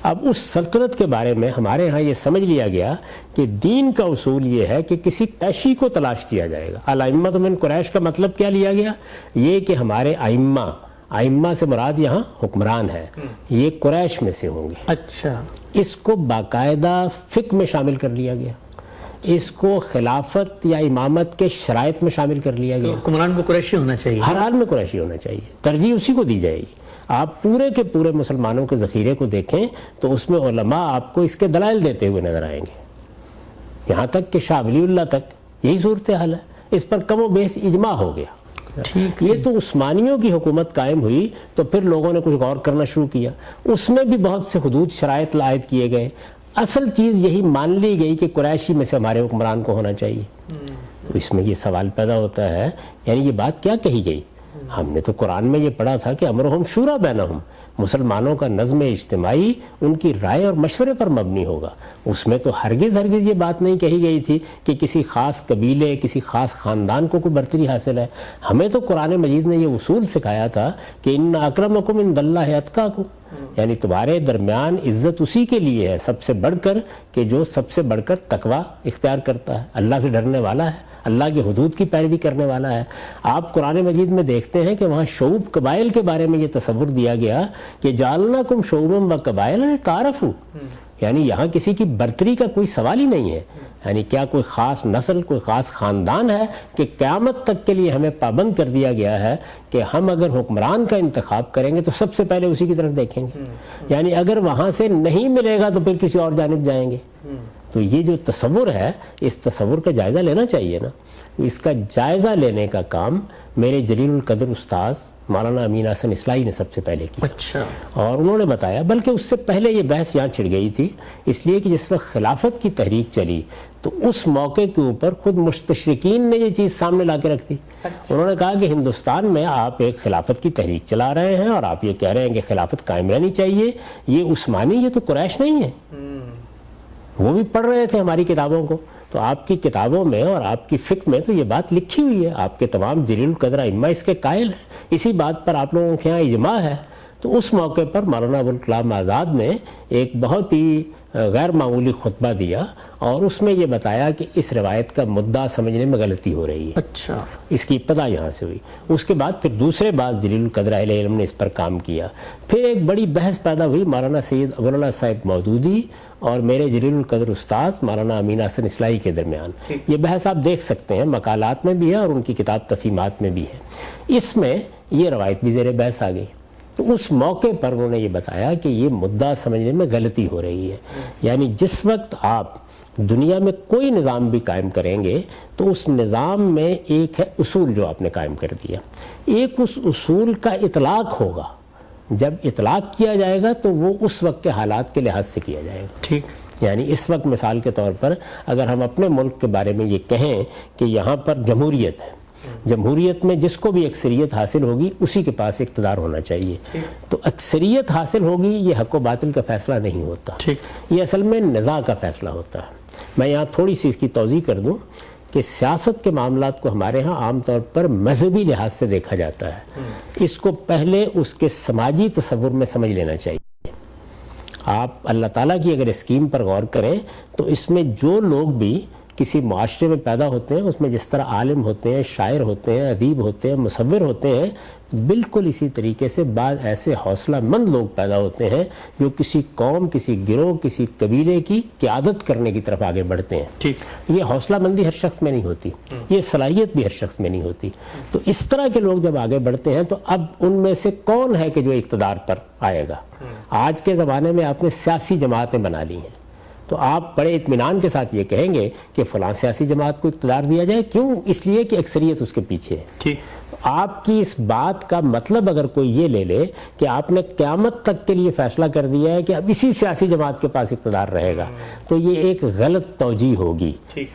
B: اب اس سلطنت کے بارے میں ہمارے ہاں یہ سمجھ لیا گیا کہ دین کا اصول یہ ہے کہ کسی قریشی کو تلاش کیا جائے گا۔ الائمۃ من قریش کا مطلب کیا لیا گیا؟ یہ کہ ہمارے ائمہ سے مراد یہاں حکمران ہے، یہ قریش میں سے ہوں گے۔
A: اچھا،
B: اس کو باقاعدہ فقہ میں شامل کر لیا گیا، اس کو خلافت یا امامت کے شرائط میں شامل کر لیا گیا۔
A: حکمران کو قریشی ہونا چاہیے،
B: ہر حال میں قریشی ہونا چاہیے، ترجیح اسی کو دی جائے گی۔ آپ پورے کے پورے مسلمانوں کے ذخیرے کو دیکھیں تو اس میں علماء آپ کو اس کے دلائل دیتے ہوئے نظر آئیں گے، یہاں تک کہ شاہ ولی اللہ تک یہی صورتحال ہے، اس پر کم و بیش اجماع ہو گیا۔ یہ تو عثمانیوں کی حکومت قائم ہوئی تو پھر لوگوں نے کچھ غور کرنا شروع کیا، اس میں بھی بہت سے حدود شرائط عائد کیے گئے، اصل چیز یہی مان لی گئی کہ قریشی میں سے ہمارے حکمران کو ہونا چاہیے۔ تو اس میں یہ سوال پیدا ہوتا ہے، یعنی یہ بات کیا کہی گئی؟ ہم نے تو قرآن میں یہ پڑھا تھا کہ امرہم شورا بینہم، مسلمانوں کا نظم اجتماعی ان کی رائے اور مشورے پر مبنی ہوگا۔ اس میں تو ہرگز یہ بات نہیں کہی گئی تھی کہ کسی خاص قبیلے، کسی خاص خاندان کو کوئی برتری حاصل ہے۔ ہمیں تو قرآن مجید نے یہ اصول سکھایا تھا کہ ان اکرمکم عند اللہ اتقاکم، یعنی تمہارے درمیان عزت اسی کے لیے ہے سب سے بڑھ کر کہ جو سب سے بڑھ کر تقوی اختیار کرتا ہے، اللہ سے ڈرنے والا ہے، اللہ کے حدود کی پیروی کرنے والا ہے۔ آپ قرآن مجید میں دیکھتے ہیں کہ وہاں شعوب قبائل کے بارے میں یہ تصور دیا گیا کہ جعلناکم شعوبا و قبائل لتعارفوا، یعنی یہاں کسی کی برتری کا کوئی سوال ہی نہیں ہے۔ یعنی کیا کوئی خاص نسل، کوئی خاص خاندان ہے کہ قیامت تک کے لیے ہمیں پابند کر دیا گیا ہے کہ ہم اگر حکمران کا انتخاب کریں گے تو سب سے پہلے اسی کی طرف دیکھیں گے، یعنی اگر وہاں سے نہیں ملے گا تو پھر کسی اور جانب جائیں گے۔ تو یہ جو تصور ہے، اس تصور کا جائزہ لینا چاہیے نا۔ اس کا جائزہ لینے کا کام میرے جلیل القدر استاذ مولانا امین حسن اصلاحی نے سب سے پہلے کیا۔
A: اچھا۔
B: اور انہوں نے بتایا، بلکہ اس سے پہلے یہ بحث یہاں چھڑ گئی تھی، اس لیے کہ جس وقت خلافت کی تحریک چلی تو اس موقع کے اوپر خود مستشرقین نے یہ چیز سامنے لا کے رکھ دی۔ انہوں نے کہا کہ ہندوستان میں آپ ایک خلافت کی تحریک چلا رہے ہیں اور آپ یہ کہہ رہے ہیں کہ خلافت قائم رہنی چاہیے، یہ عثمانی، یہ تو قریش نہیں ہے۔ وہ بھی پڑھ رہے تھے ہماری کتابوں کو، تو آپ کی کتابوں میں اور آپ کی فقہ میں تو یہ بات لکھی ہوئی ہے، آپ کے تمام جلیل القدر ائمہ اس کے قائل ہیں، اسی بات پر آپ لوگوں کے یہاں اجماع ہے۔ تو اس موقع پر مولانا ابوالکلام آزاد نے ایک بہت ہی غیر معمولی خطبہ دیا اور اس میں یہ بتایا کہ اس روایت کا مدعا سمجھنے میں غلطی ہو رہی ہے۔
A: اچھا۔
B: اس کی ابتدا یہاں سے ہوئی۔ اس کے بعد پھر دوسرے بعض جلیل القدر اہل علم نے اس پر کام کیا۔ پھر ایک بڑی بحث پیدا ہوئی مولانا سید ابوالعلا صاحب مودودی اور میرے جلیل القدر استاذ مولانا امین حسن اصلاحی کے درمیان۔ یہ بحث آپ دیکھ سکتے ہیں، مقالات میں بھی ہے اور ان کی کتاب تفہیمات میں بھی ہے۔ اس میں یہ روایت بھی زیر بحث آ گئی۔ تو اس موقع پر انہوں نے یہ بتایا کہ یہ مدعا سمجھنے میں غلطی ہو رہی ہے، یعنی جس وقت آپ دنیا میں کوئی نظام بھی قائم کریں گے تو اس نظام میں ایک ہے اصول جو آپ نے قائم کر دیا، ایک اس اصول کا اطلاق ہوگا۔ جب اطلاق کیا جائے گا تو وہ اس وقت کے حالات کے لحاظ سے کیا جائے گا۔
A: ٹھیک۔
B: یعنی اس وقت مثال کے طور پر اگر ہم اپنے ملک کے بارے میں یہ کہیں کہ یہاں پر جمہوریت ہے، جمہوریت میں جس کو بھی اکثریت حاصل ہوگی اسی کے پاس اقتدار ہونا چاہیے، تو اکثریت حاصل ہوگی یہ حق و باطل کا فیصلہ نہیں ہوتا، یہ اصل میں نزاع کا فیصلہ ہوتا ہے۔ میں یہاں تھوڑی سی اس کی توضیح کر دوں کہ سیاست کے معاملات کو ہمارے ہاں عام طور پر مذہبی لحاظ سے دیکھا جاتا ہے، اس کو پہلے اس کے سماجی تصور میں سمجھ لینا چاہیے۔ آپ اللہ تعالیٰ کی اگر اسکیم پر غور کریں تو اس میں جو لوگ بھی کسی معاشرے میں پیدا ہوتے ہیں، اس میں جس طرح عالم ہوتے ہیں، شاعر ہوتے ہیں، ادیب ہوتے ہیں، مصور ہوتے ہیں، بالکل اسی طریقے سے بعض ایسے حوصلہ مند لوگ پیدا ہوتے ہیں جو کسی قوم، کسی گروہ، کسی قبیلے کی قیادت کرنے کی طرف آگے بڑھتے ہیں۔ یہ حوصلہ مندی ہر شخص میں نہیں ہوتی، یہ صلاحیت بھی ہر شخص میں نہیں ہوتی۔ تو اس طرح کے لوگ جب آگے بڑھتے ہیں تو اب ان میں سے کون ہے کہ جو اقتدار پر آئے گا؟ آج کے زمانے میں آپ نے سیاسی جماعتیں بنا لی ہیں، تو آپ بڑے اطمینان کے ساتھ یہ کہیں گے کہ فلاں سیاسی جماعت کو اقتدار دیا جائے، کیوں؟ اس لیے کہ اکثریت اس کے پیچھے ہے۔ آپ کی اس بات کا مطلب اگر کوئی یہ لے لے کہ آپ نے قیامت تک کے لیے فیصلہ کر دیا ہے کہ اب اسی سیاسی جماعت کے پاس اقتدار رہے گا، تو یہ ایک غلط توجیہ ہوگی،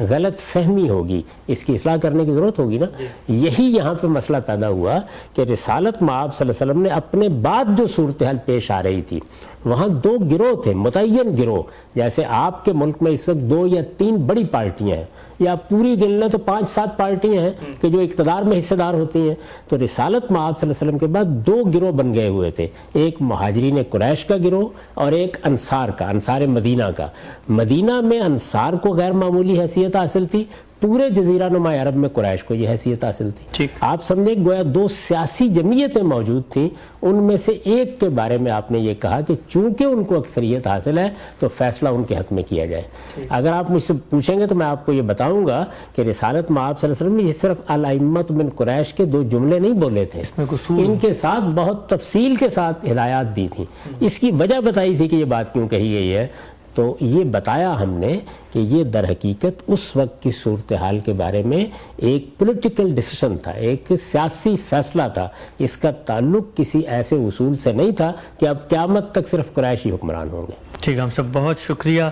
B: غلط فہمی ہوگی، اس کی اصلاح کرنے کی ضرورت ہوگی نا۔ یہی یہاں پہ مسئلہ پیدا ہوا کہ رسالت مآب صلی اللہ علیہ وسلم نے اپنے بعد جو صورتحال پیش آ رہی تھی، وہاں دو گروہ تھے، متعین گروہ، جیسے آپ کے ملک میں اس وقت 2 یا 3 بڑی پارٹیاں ہیں، یا پوری گن لیں تو 5-7 پارٹیاں ہیں کہ جو اقتدار میں حصہ دار ہوتی ہیں۔ تو رسالت مآب صلی اللہ علیہ وسلم کے بعد 2 گروہ بن گئے ہوئے تھے، ایک مہاجرین قریش کا گروہ اور ایک انصار کا، انصار مدینہ کا۔ مدینہ میں انصار کو غیر معمولی حیثیت حاصل تھی، پورے جزیرہ نما عرب میں قریش کو یہ حیثیت حاصل تھی۔ آپ سمجھیں گویا 2 سیاسی جمعیتیں موجود تھیں، ان میں سے ایک کے بارے میں آپ نے یہ کہا کہ چونکہ ان کو اکثریت حاصل ہے تو فیصلہ ان کے حق میں کیا جائے۔ اگر آپ مجھ سے پوچھیں گے تو میں آپ کو یہ بتاؤں گا کہ رسالت مآب صلی اللہ علیہ وسلم نے یہ صرف الائمۃ من قریش کے 2 جملے نہیں بولے تھے، ان کے ساتھ بہت تفصیل کے ساتھ ہدایات دی تھیں۔ اس کی وجہ بتائی تھی کہ یہ بات کیوں کہی گئی ہے تو یہ بتایا ہم نے کہ یہ در حقیقت اس وقت کی صورتحال کے بارے میں ایک پولیٹیکل ڈیسیشن تھا، ایک سیاسی فیصلہ تھا، اس کا تعلق کسی ایسے اصول سے نہیں تھا کہ اب قیامت تک صرف قریشی حکمران ہوں گے۔
A: ٹھیک ہے، ہم سب بہت شکریہ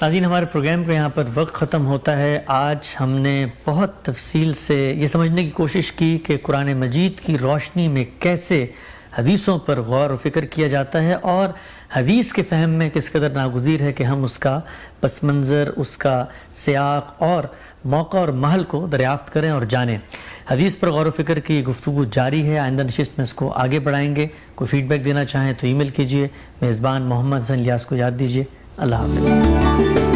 A: ناظرین، ہمارے پروگرام کا یہاں پر وقت ختم ہوتا ہے۔ آج ہم نے بہت تفصیل سے یہ سمجھنے کی کوشش کی کہ قرآن مجید کی روشنی میں کیسے حدیثوں پر غور و فکر کیا جاتا ہے اور حدیث کے فہم میں کس قدر ناگزیر ہے کہ ہم اس کا پس منظر، اس کا سیاق اور موقع اور محل کو دریافت کریں اور جانیں۔ حدیث پر غور و فکر کی گفتگو جاری ہے، آئندہ نشست میں اس کو آگے بڑھائیں گے۔ کوئی فیڈ بیک دینا چاہیں تو ای میل کیجئے۔ میزبان محمد حسن الیاس کو یاد دیجئے۔ اللہ حافظ۔